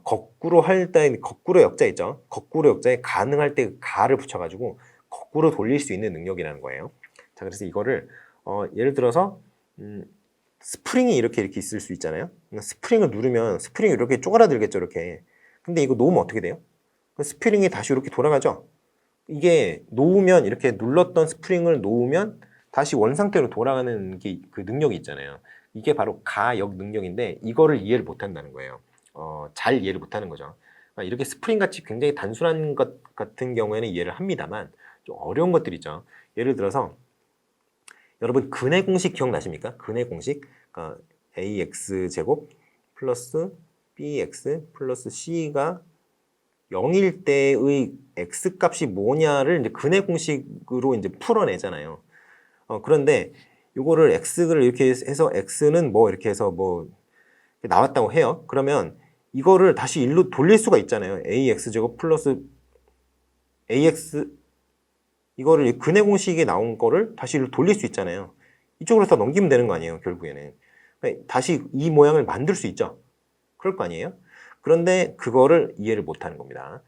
거꾸로 할 때 거꾸로 역자 있죠. 거꾸로 역자에 가능할 때 가를 붙여가지고 거꾸로 돌릴 수 있는 능력이라는 거예요. 자, 그래서 이거를 예를 들어서 스프링이 이렇게 있을 수 있잖아요. 스프링을 누르면 스프링이 이렇게 쪼그라들겠죠, 이렇게. 근데 이거 놓으면 어떻게 돼요? 스프링이 다시 이렇게 돌아가죠. 이게 놓으면 이렇게 눌렀던 스프링을 놓으면 다시 원상태로 돌아가는 게 그 능력이 있잖아요. 이게 바로 가역 능력인데 이거를 이해를 못한다는 거예요. 잘 이해를 못하는 거죠. 이렇게 스프링 같이 굉장히 단순한 것 같은 경우에는 이해를 합니다만 좀 어려운 것들이 있죠. 예를 들어서 여러분 근의 공식 기억나십니까? 근의 공식 ax 제곱 플러스 bx 플러스 c가 0일 때의 x 값이 뭐냐를 이제 근의 공식으로 이제 풀어내잖아요. 그런데 이거를 x를 이렇게 해서 x는 뭐 이렇게 해서 뭐 나왔다고 해요. 그러면 이거를 다시 일로 돌릴 수가 있잖아요. ax 제곱 플러스 ax 이거를 근의 공식에 나온 거를 다시 일로 돌릴 수 있잖아요. 이쪽으로 다 넘기면 되는 거 아니에요, 결국에는. 다시 이 모양을 만들 수 있죠. 그럴 거 아니에요? 그런데 그거를 이해를 못하는 겁니다.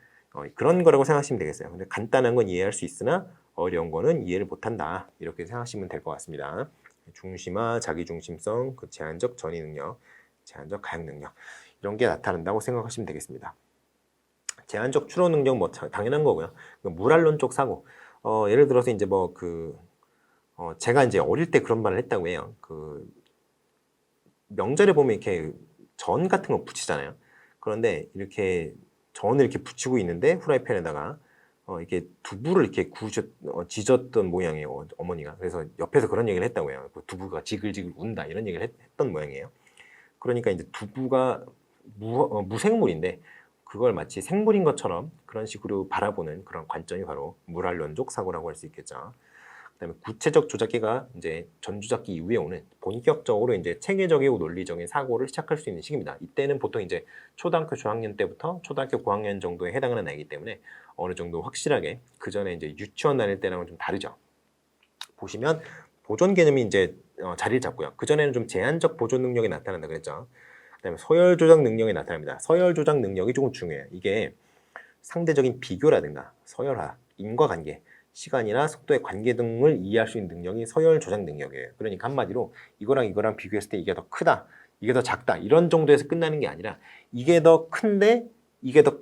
그런 거라고 생각하시면 되겠어요. 근데 간단한 건 이해할 수 있으나 어려운 거는 이해를 못한다. 이렇게 생각하시면 될 것 같습니다. 중심화, 자기중심성, 그 제한적 전이 능력, 제한적 가역 능력 이런 게 나타난다고 생각하시면 되겠습니다. 제한적 추론 능력 뭐 당연한 거고요. 무랄론적 사고. 예를 들어서 이제 뭐 제가 이제 어릴 때 그런 말을 했다고 해요. 명절에 보면 이렇게 전 같은 거 붙이잖아요. 그런데 이렇게 전을 이렇게 붙이고 있는데 후라이팬에다가 이렇게 두부를 이렇게 지졌던 모양이에요, 어머니가. 그래서 옆에서 그런 얘기를 했다고 해요. 두부가 지글지글 운다 이런 얘기를 했던 모양이에요. 그러니까 이제 두부가 무생물인데 그걸 마치 생물인 것처럼 그런 식으로 바라보는 그런 관점이 바로 무랄론적 사고라고 할 수 있겠죠. 그다음에 구체적 조작기가 이제 전조작기 이후에 오는 본격적으로 이제 체계적이고 논리적인 사고를 시작할 수 있는 시기입니다. 이때는 보통 이제 초등학교 저학년 때부터 초등학교 고학년 정도에 해당하는 나이기 때문에 어느 정도 확실하게 그 전에 이제 유치원 다닐 때랑은 좀 다르죠. 보시면 보존 개념이 이제 자리를 잡고요. 그 전에는 좀 제한적 보존 능력이 나타난다 그랬죠. 그다음에 서열 조작 능력이 나타납니다. 서열 조작 능력이 조금 중요해요. 이게 상대적인 비교라든가 서열화, 인과관계, 시간이나 속도의 관계 등을 이해할 수 있는 능력이 서열 조작 능력이에요. 그러니까 한마디로 이거랑 비교했을 때 이게 더 크다, 이게 더 작다 이런 정도에서 끝나는 게 아니라 이게 더 큰데 이게 더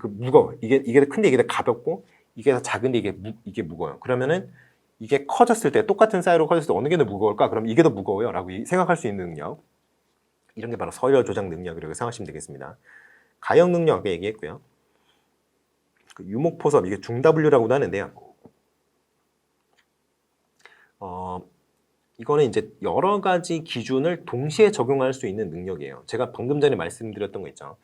무거워. 이게 더 큰데 이게 더 가볍고 이게 더 작은데 이게 무거워요. 그러면은 이게 커졌을 때 똑같은 사이로 커졌을 때 어느 게 더 무거울까? 그럼 이게 더 무거워요 라고 생각할 수 있는 능력. 이런 게 바로 서열 조작 능력이라고 생각하시면 되겠습니다. 가역 능력 아까 얘기했고요. 유목포섭 이게 중W라고도 하는데요. 이거는 이제 여러 가지 기준을 동시에 적용할 수 있는 능력이에요. 제가 방금 전에 말씀드렸던 거 있죠.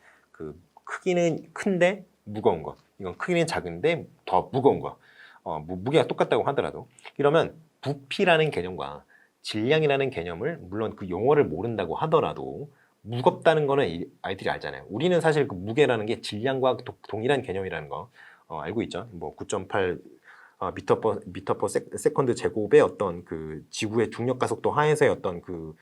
크기는 큰데 무거운 거. 이건 크기는 작은데 더 무거운 거. 무게가 똑같다고 하더라도 이러면 부피라는 개념과 질량이라는 개념을 물론 그 용어를 모른다고 하더라도 무겁다는 거는 아이들이 알잖아요. 우리는 사실 그 무게라는 게 질량과 동일한 개념이라는 거 알고 있죠. 뭐 9.8 미터 퍼 세컨드 제곱의 어떤 그 지구의 중력 가속도 하에서의 어떤 그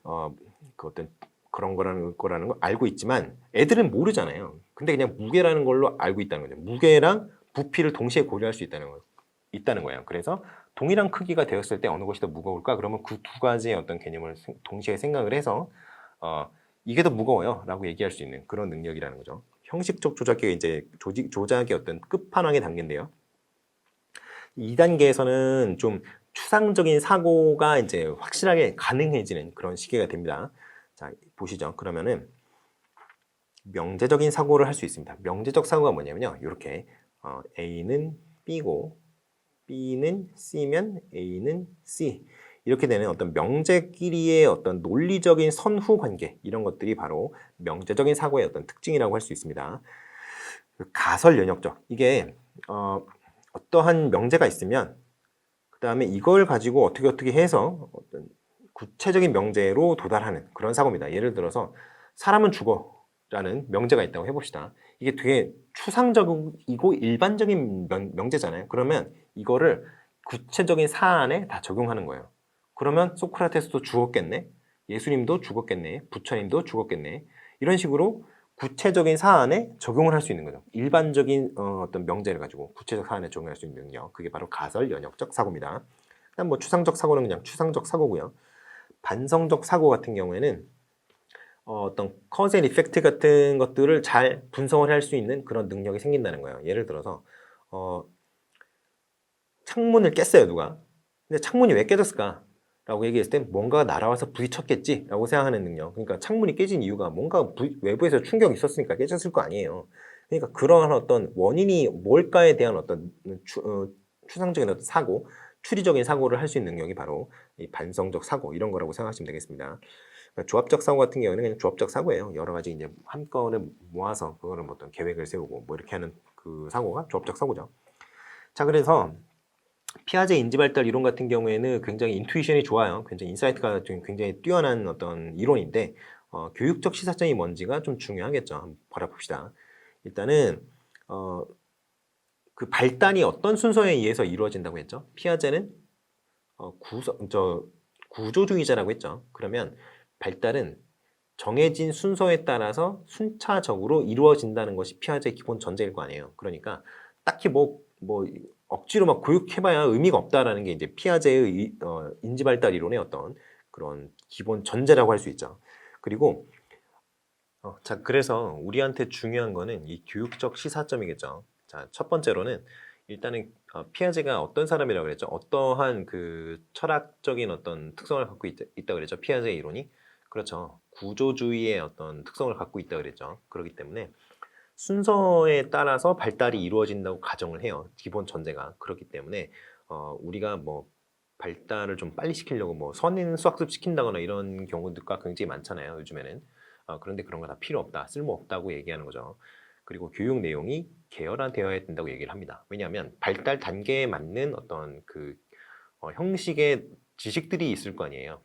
어떤 그런 거라는 걸 알고 있지만 애들은 모르잖아요. 근데 그냥 무게라는 걸로 알고 있다는 거죠. 무게랑 부피를 동시에 고려할 수 있다는 거예요. 그래서 동일한 크기가 되었을 때 어느 것이 더 무거울까? 그러면 그 두 가지의 어떤 개념을 동시에 생각을 해서 이게 더 무거워요 라고 얘기할 수 있는 그런 능력이라는 거죠. 형식적 조작이 이제 조작의 어떤 끝판왕의 단계인데요. 2단계에서는 좀 추상적인 사고가 이제 확실하게 가능해지는 그런 시기가 됩니다. 자, 보시죠. 그러면은 명제적인 사고를 할 수 있습니다. 명제적 사고가 뭐냐면요. 이렇게 A는 B고 B는 C면 A는 C 이렇게 되는 어떤 명제끼리의 어떤 논리적인 선후 관계 이런 것들이 바로 명제적인 사고의 어떤 특징이라고 할 수 있습니다. 가설 연역적 이게 어떠한 명제가 있으면 그 다음에 이걸 가지고 어떻게 해서 어떤 구체적인 명제로 도달하는 그런 사고입니다. 예를 들어서 사람은 죽어 라는 명제가 있다고 해봅시다. 이게 되게 추상적이고 일반적인 명제잖아요. 그러면 이거를 구체적인 사안에 다 적용하는 거예요. 그러면 소크라테스도 죽었겠네, 예수님도 죽었겠네, 부처님도 죽었겠네, 이런 식으로 구체적인 사안에 적용을 할 수 있는 거죠. 일반적인 어떤 명제를 가지고 구체적 사안에 적용할 수 있는 능력, 그게 바로 가설 연역적 사고입니다. 그다음 뭐 추상적 사고는 그냥 추상적 사고고요. 반성적 사고 같은 경우에는 어떤 커즈 앤 이펙트 같은 것들을 잘 분석을 할 수 있는 그런 능력이 생긴다는 거예요. 예를 들어서 창문을 깼어요, 누가. 근데 창문이 왜 깨졌을까? 라고 얘기했을 때 뭔가가 날아와서 부딪혔겠지 라고 생각하는 능력. 그러니까 창문이 깨진 이유가 뭔가 외부에서 충격이 있었으니까 깨졌을 거 아니에요. 그러니까 그러한 어떤 원인이 뭘까에 대한 어떤 추상적인 어떤 사고, 추리적인 사고를 할 수 있는 능력이 바로 이 반성적 사고 이런 거라고 생각하시면 되겠습니다. 그러니까 조합적 사고 같은 경우는 그냥 조합적 사고예요. 여러 가지 이제 한꺼번에 모아서 그거를 뭐 어떤 계획을 세우고 뭐 이렇게 하는 그 사고가 조합적 사고죠. 자, 그래서 피아제 인지발달 이론 같은 경우에는 굉장히 인투이션이 좋아요. 굉장히 인사이트가 굉장히 뛰어난 어떤 이론인데 교육적 시사점이 뭔지가 좀 중요하겠죠. 한번 바라봅시다. 일단은 그 발단이 어떤 순서에 의해서 이루어진다고 했죠? 피아제는 구조주의자라고 했죠. 그러면 발달은 정해진 순서에 따라서 순차적으로 이루어진다는 것이 피아제의 기본 전제일 거 아니에요. 그러니까 딱히 뭐 억지로 막 교육해봐야 의미가 없다라는 게 이제 피아제의 인지발달 이론의 어떤 그런 기본 전제라고 할 수 있죠. 그리고 자, 그래서 우리한테 중요한 거는 이 교육적 시사점이겠죠. 자, 첫 번째로는 일단은 피아제가 어떤 사람이라고 그랬죠? 어떠한 그 철학적인 어떤 특성을 갖고 있다 그랬죠? 피아제 이론이. 그렇죠. 구조주의의 어떤 특성을 갖고 있다 그랬죠. 그렇기 때문에 순서에 따라서 발달이 이루어진다고 가정을 해요. 기본 전제가. 그렇기 때문에 우리가 뭐 발달을 좀 빨리 시키려고 뭐 선인 수학습 시킨다거나 이런 경우가 굉장히 많잖아요. 요즘에는. 그런데 그런 거 다 필요 없다, 쓸모없다고 얘기하는 거죠. 그리고 교육 내용이 계열화되어야 된다고 얘기를 합니다. 왜냐하면 발달 단계에 맞는 어떤 그 형식의 지식들이 있을 거 아니에요.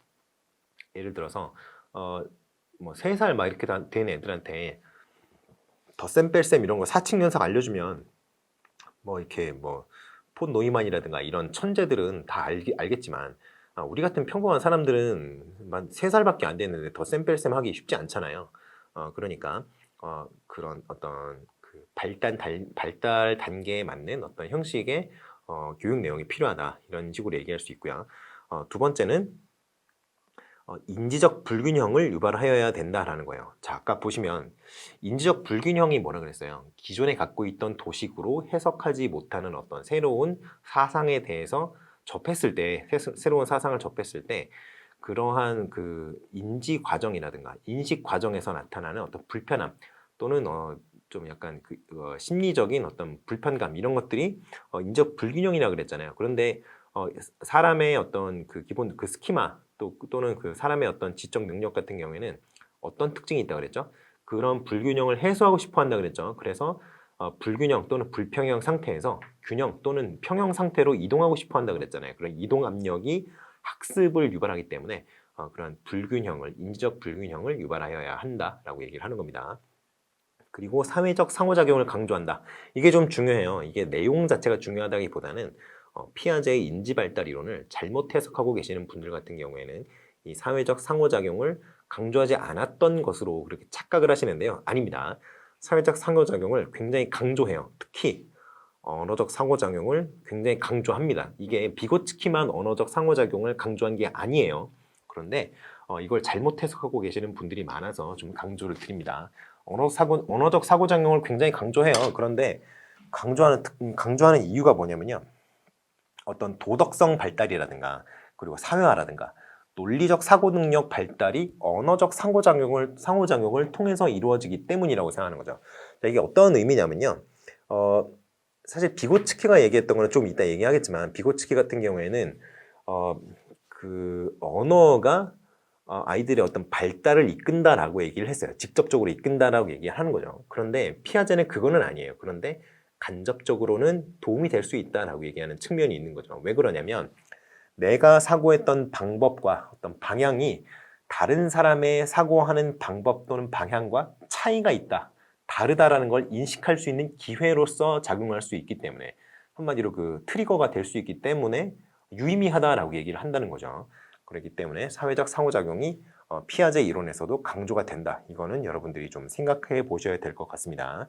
예를 들어서 뭐 3살 막 이렇게 된 애들한테 덧셈 뺄셈 이런 거 사칙연삭 알려주면 뭐 이렇게 뭐 폰 노이만이라든가 이런 천재들은 다 알겠지만 우리 같은 평범한 사람들은 3살밖에 안 됐는데 덧셈 뺄셈 하기 쉽지 않잖아요. 그러니까 그런 어떤 그 발달 단계에 맞는 어떤 형식의 교육 내용이 필요하다 이런 식으로 얘기할 수 있고요. 두 번째는 인지적 불균형을 유발하여야 된다라는 거예요. 자, 아까 보시면 인지적 불균형이 뭐라 그랬어요? 기존에 갖고 있던 도식으로 해석하지 못하는 어떤 새로운 사상에 대해서 접했을 때, 새로운 사상을 접했을 때 그러한 그 인지 과정이라든가 인식 과정에서 나타나는 어떤 불편함 또는 좀 약간 심리적인 어떤 불편감 이런 것들이 인지적 불균형이라고 그랬잖아요. 그런데 사람의 어떤 그 기본 그 스키마 또는 그 사람의 어떤 지적 능력 같은 경우에는 어떤 특징이 있다고 그랬죠? 그런 불균형을 해소하고 싶어 한다 그랬죠. 그래서 불균형 또는 불평형 상태에서 균형 또는 평형 상태로 이동하고 싶어 한다 그랬잖아요. 그런 이동 압력이 학습을 유발하기 때문에 그런 인지적 불균형을 유발하여야 한다라고 얘기를 하는 겁니다. 그리고 사회적 상호작용을 강조한다. 이게 좀 중요해요. 이게 내용 자체가 중요하다기보다는 피아제의 인지발달 이론을 잘못 해석하고 계시는 분들 같은 경우에는 이 사회적 상호작용을 강조하지 않았던 것으로 그렇게 착각을 하시는데요. 아닙니다. 사회적 상호작용을 굉장히 강조해요. 특히 언어적 상호작용을 굉장히 강조합니다. 이게 비고츠키만 언어적 상호작용을 강조한 게 아니에요. 그런데 이걸 잘못 해석하고 계시는 분들이 많아서 좀 강조를 드립니다. 언어적 상호작용을 굉장히 강조해요. 그런데 강조하는 이유가 뭐냐면요. 어떤 도덕성 발달이라든가 그리고 사회화라든가 논리적 사고 능력 발달이 언어적 상호작용을 통해서 이루어지기 때문이라고 생각하는 거죠. 자, 이게 어떤 의미냐면요. 사실 비고츠키가 얘기했던 거는 좀 이따 얘기하겠지만 비고츠키 같은 경우에는 그 언어가 아이들의 어떤 발달을 이끈다라고 얘기를 했어요. 직접적으로 이끈다라고 얘기하는 거죠. 그런데 피아제는 그거는 아니에요. 그런데 간접적으로는 도움이 될 수 있다라고 얘기하는 측면이 있는 거죠. 왜 그러냐면 내가 사고했던 방법과 어떤 방향이 다른 사람의 사고하는 방법 또는 방향과 차이가 있다, 다르다라는 걸 인식할 수 있는 기회로서 작용할 수 있기 때문에 한마디로 그 트리거가 될 수 있기 때문에 유의미하다라고 얘기를 한다는 거죠. 그렇기 때문에 사회적 상호작용이 피아제 이론에서도 강조가 된다. 이거는 여러분들이 좀 생각해 보셔야 될 것 같습니다.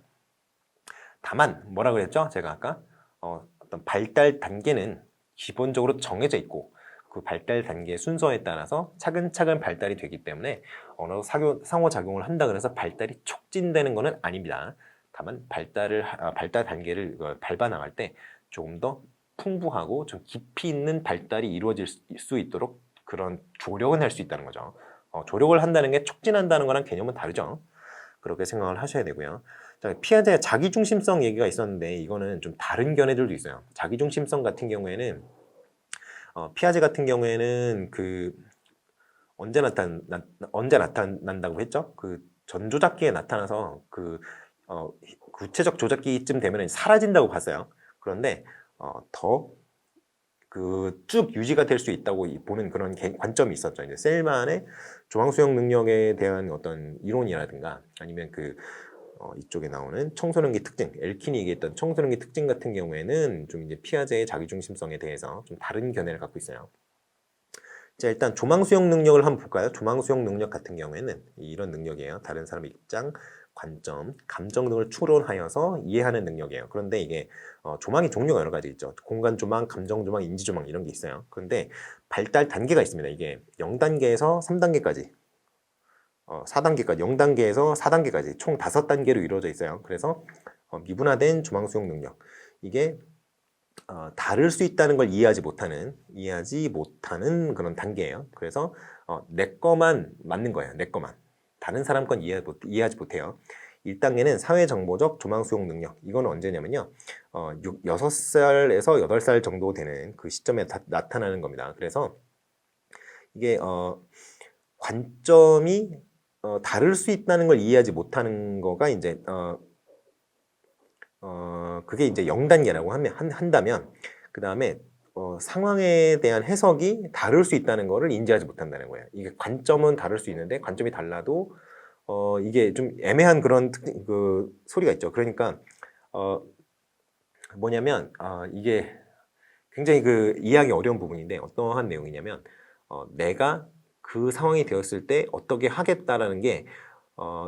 다만 뭐라 그랬죠? 제가 아까 어떤 발달 단계는 기본적으로 정해져 있고 그 발달 단계 순서에 따라서 차근차근 발달이 되기 때문에 언어 상호작용을 한다 그래서 발달이 촉진되는 것은 아닙니다. 다만 발달 단계를 밟아 나갈 때 조금 더 풍부하고 좀 깊이 있는 발달이 이루어질 수 있도록 그런 조력은 할 수 있다는 거죠. 조력을 한다는 게 촉진한다는 거랑 개념은 다르죠. 그렇게 생각을 하셔야 되고요. 자, 피아제의 자기중심성 얘기가 있었는데 이거는 좀 다른 견해들도 있어요. 자기중심성 같은 경우에는 피아제 같은 경우에는 그 언제 나타난다고 했죠? 그 전조작기에 나타나서 그 구체적 조작기쯤 되면 사라진다고 봤어요. 그런데 더 그 쭉 유지가 될 수 있다고 보는 그런 관점이 있었죠. 이제 셀만의 조망수용 능력에 대한 어떤 이론이라든가 아니면 그 이쪽에 나오는 청소년기 특징, 엘킨이 얘기했던 청소년기 특징 같은 경우에는 좀 이제 피아제의 자기중심성에 대해서 좀 다른 견해를 갖고 있어요. 자, 일단 조망수용 능력을 한번 볼까요? 조망수용 능력 같은 경우에는 이런 능력이에요. 다른 사람의 입장, 관점, 감정 등을 추론하여서 이해하는 능력이에요. 그런데 이게 조망의 종류가 여러 가지 있죠. 공간 조망, 감정 조망, 인지 조망 이런 게 있어요. 그런데 발달 단계가 있습니다. 이게 0단계에서 3단계까지 4단계까지 0단계에서 4단계까지 총 5단계로 이루어져 있어요. 그래서 미분화된 조망 수용 능력 이게 다를 수 있다는 걸 이해하지 못하는 그런 단계예요. 그래서 내 거만 맞는 거예요. 내 거만. 다른 사람 건 이해하지 못해요. 1단계는 사회정보적 조망 수용 능력. 이건 언제냐면요. 6살에서 8살 정도 되는 그 시점에 나타나는 겁니다. 그래서 이게 관점이 다를 수 있다는 걸 이해하지 못하는 거가 이제 그게 이제 0단계라고 한다면 그 다음에 상황에 대한 해석이 다를 수 있다는 거를 인지하지 못한다는 거예요. 이게 관점은 다를 수 있는데 관점이 달라도 이게 좀 애매한 그런 그 소리가 있죠. 그러니까 뭐냐면 이게 굉장히 그 이해하기 어려운 부분인데 어떠한 내용이냐면 내가 그 상황이 되었을 때 어떻게 하겠다라는 게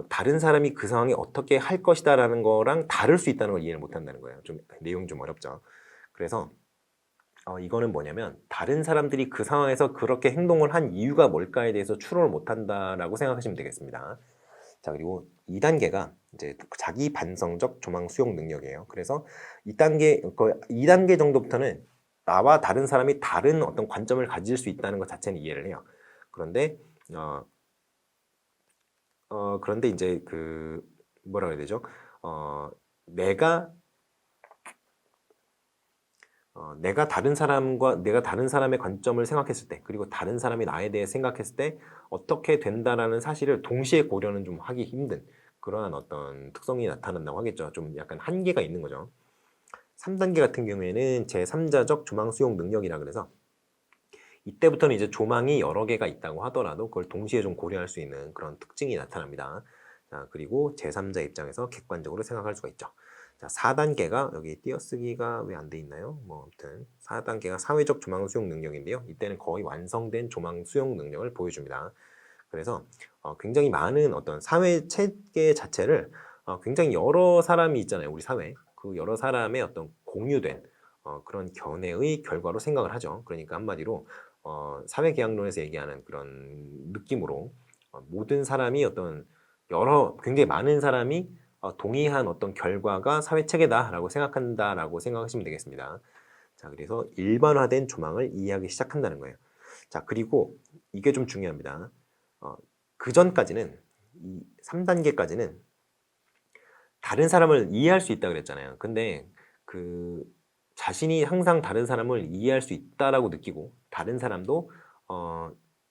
다른 사람이 그 상황에 어떻게 할 것이다라는 거랑 다를 수 있다는 걸 이해를 못한다는 거예요. 좀 내용이 좀 어렵죠. 그래서 이거는 뭐냐면 다른 사람들이 그 상황에서 그렇게 행동을 한 이유가 뭘까에 대해서 추론을 못한다라고 생각하시면 되겠습니다. 자, 그리고 2단계가 이제 자기 반성적 조망 수용 능력이에요. 그래서 2단계 정도부터는 나와 다른 사람이 다른 어떤 관점을 가질 수 있다는 것 자체는 이해를 해요. 그런데 그런데 이제 그 뭐라 해야 되죠? 내가 다른 사람의 관점을 생각했을 때, 그리고 다른 사람이 나에 대해 생각했을 때 어떻게 된다라는 사실을 동시에 고려는 좀 하기 힘든 그러한 어떤 특성이 나타난다고 하겠죠. 좀 약간 한계가 있는 거죠. 3단계 같은 경우에는 제3자적 조망 수용 능력이라 그래서 이때부터는 이제 조망이 여러 개가 있다고 하더라도 그걸 동시에 좀 고려할 수 있는 그런 특징이 나타납니다. 자, 그리고 제3자 입장에서 객관적으로 생각할 수가 있죠. 자, 4단계가 여기 띄어쓰기가 왜 안 돼 있나요? 뭐 아무튼 4단계가 사회적 조망 수용 능력인데요. 이때는 거의 완성된 조망 수용 능력을 보여줍니다. 그래서 굉장히 많은 어떤 사회 체계 자체를 굉장히 여러 사람이 있잖아요. 우리 사회. 그 여러 사람의 어떤 공유된 그런 견해의 결과로 생각을 하죠. 그러니까 한마디로 사회계약론에서 얘기하는 그런 느낌으로 모든 사람이 어떤 굉장히 많은 사람이 동의한 어떤 결과가 사회체계다라고 생각한다라고 생각하시면 되겠습니다. 자, 그래서 일반화된 조망을 이해하기 시작한다는 거예요. 자, 그리고 이게 좀 중요합니다. 그 전까지는, 이 3단계까지는 다른 사람을 이해할 수 있다 그랬잖아요. 근데 그 자신이 항상 다른 사람을 이해할 수 있다라고 느끼고 다른 사람도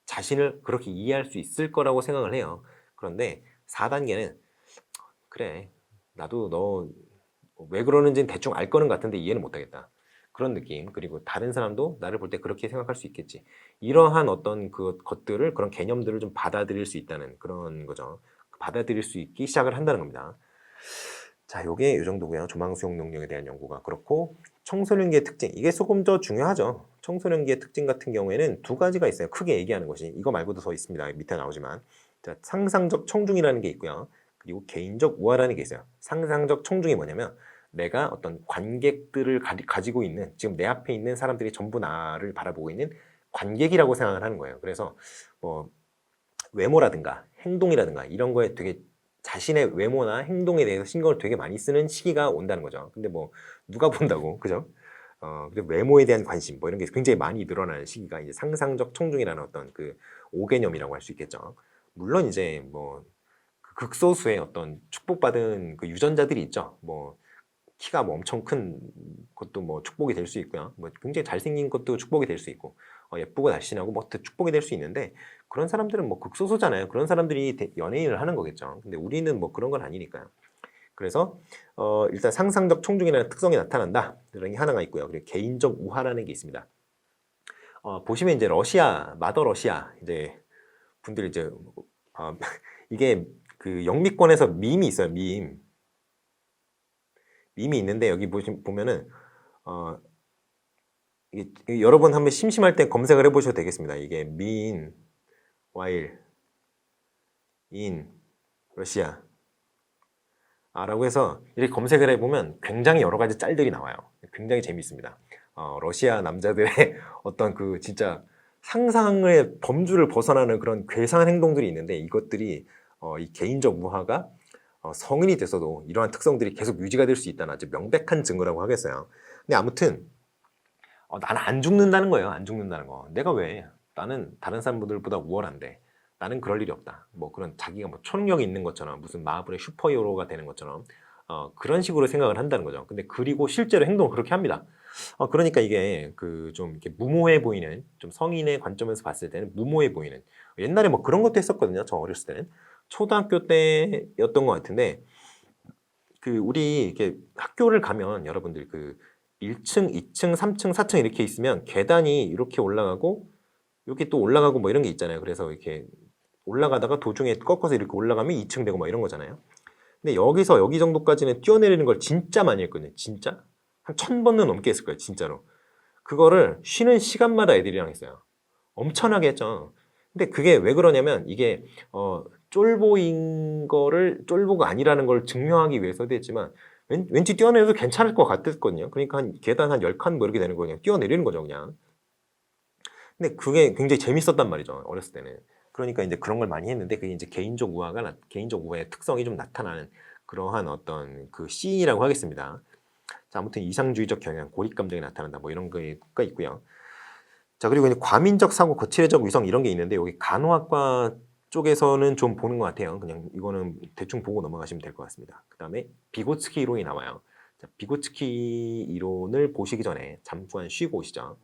자신을 그렇게 이해할 수 있을 거라고 생각을 해요. 그런데 4단계는 그래, 나도 너 왜 그러는지는 대충 알 거는 같은데 이해는 못하겠다. 그런 느낌. 그리고 다른 사람도 나를 볼 때 그렇게 생각할 수 있겠지. 이러한 어떤 그 것들을, 그런 개념들을 좀 받아들일 수 있다는 그런 거죠. 받아들일 수 있기 시작을 한다는 겁니다. 자, 요게 이 정도고요. 조망 수용 능력에 대한 연구가. 그렇고 청소년기의 특징, 이게 조금 더 중요하죠. 청소년기의 특징 같은 경우에는 두 가지가 있어요. 크게 얘기하는 것이. 이거 말고도 더 있습니다. 밑에 나오지만. 자, 상상적 청중이라는 게 있고요. 그리고 개인적 우화라는 게 있어요. 상상적 청중이 뭐냐면 내가 어떤 관객들을 가지고 있는, 지금 내 앞에 있는 사람들이 전부 나를 바라보고 있는 관객이라고 생각을 하는 거예요. 그래서 뭐 외모라든가 행동이라든가 이런 거에 되게 자신의 외모나 행동에 대해서 신경을 되게 많이 쓰는 시기가 온다는 거죠. 근데 뭐 누가 본다고, 그죠? 근데 외모에 대한 관심 뭐 이런 게 굉장히 많이 늘어나는 시기가 이제 상상적 청중이라는 어떤 그 5개념이라고 할 수 있겠죠. 물론 이제 뭐 극소수의 어떤 축복받은 그 유전자들이 있죠. 뭐 키가 뭐 엄청 큰 것도 뭐 축복이 될 수 있고요. 뭐 굉장히 잘생긴 것도 축복이 될 수 있고, 예쁘고 날씬하고 뭐 축복이 될 수 있는데, 그런 사람들은 뭐 극소수잖아요. 그런 사람들이 연예인을 하는 거겠죠. 근데 우리는 뭐 그런 건 아니니까요. 그래서 일단 상상적 청중이라는 특성이 나타난다. 이런 게 하나가 있고요. 그리고 개인적 우화라는 게 있습니다. 보시면 이제 마더 러시아 이제 분들이 이제 이게 그 영미권에서 밈이 있어요. 밈이 있는데 여기 보면은 이게 여러 번 한번 심심할 때 검색을 해보셔도 되겠습니다. 이게 mean while in Russia 라고 해서 이렇게 검색을 해보면 굉장히 여러 가지 짤들이 나와요. 굉장히 재미있습니다. 러시아 남자들의 어떤 그 진짜 상상의 범주를 벗어나는 그런 괴상한 행동들이 있는데, 이것들이 이 개인적 우화가 성인이 돼서도 이러한 특성들이 계속 유지가 될 수 있다는 아주 명백한 증거라고 하겠어요. 근데 아무튼 나는 안 죽는다는 거예요. 안 죽는다는 거. 내가 왜? 나는 다른 사람들보다 우월한데. 나는 그럴 일이 없다. 뭐 그런 자기가 뭐 초능력이 있는 것처럼, 무슨 마블의 슈퍼히어로가 되는 것처럼 그런 식으로 생각을 한다는 거죠. 근데 그리고 실제로 행동을 그렇게 합니다. 그러니까 이게 그 좀 이렇게 무모해 보이는, 좀 성인의 관점에서 봤을 때는 무모해 보이는, 옛날에 뭐 그런 것도 했었거든요. 저 어렸을 때는 초등학교 때였던 것 같은데, 그 우리 이렇게 학교를 가면 여러분들 그 1층, 2층, 3층, 4층 이렇게 있으면 계단이 이렇게 올라가고 이렇게 또 올라가고 뭐 이런 게 있잖아요. 그래서 이렇게 올라가다가 도중에 꺾어서 이렇게 올라가면 2층 되고 막 이런 거잖아요. 근데 여기서 여기 정도까지는 뛰어내리는 걸 진짜 많이 했거든요. 진짜 한 1000번은 넘게 했을 거예요. 진짜로. 그거를 쉬는 시간마다 애들이랑 했어요. 엄청나게 했죠. 근데 그게 왜 그러냐면 이게 쫄보가 아니라는 걸 증명하기 위해서도 했지만, 왠지 뛰어내려도 괜찮을 것 같았거든요. 그러니까 계단 한 10칸 뭐 이렇게 되는 거예요. 그냥 뛰어내리는 거죠, 그냥. 근데 그게 굉장히 재밌었단 말이죠, 어렸을 때는. 그러니까 이제 그런 걸 많이 했는데, 그게 이제 개인적 우화의 특성이 좀 나타나는 그러한 어떤 그 씬이라고 하겠습니다. 자, 아무튼 이상주의적 경향, 고립 감정이 나타난다, 뭐 이런 거가 있고요. 자, 그리고 이제 과민적 사고, 거칠애적 위성 이런 게 있는데, 여기 간호학과 쪽에서는 좀 보는 것 같아요. 그냥 이거는 대충 보고 넘어가시면 될 것 같습니다. 그 다음에 비고츠키 이론이 나와요. 자, 비고츠키 이론을 보시기 전에 잠깐 쉬고 오시죠.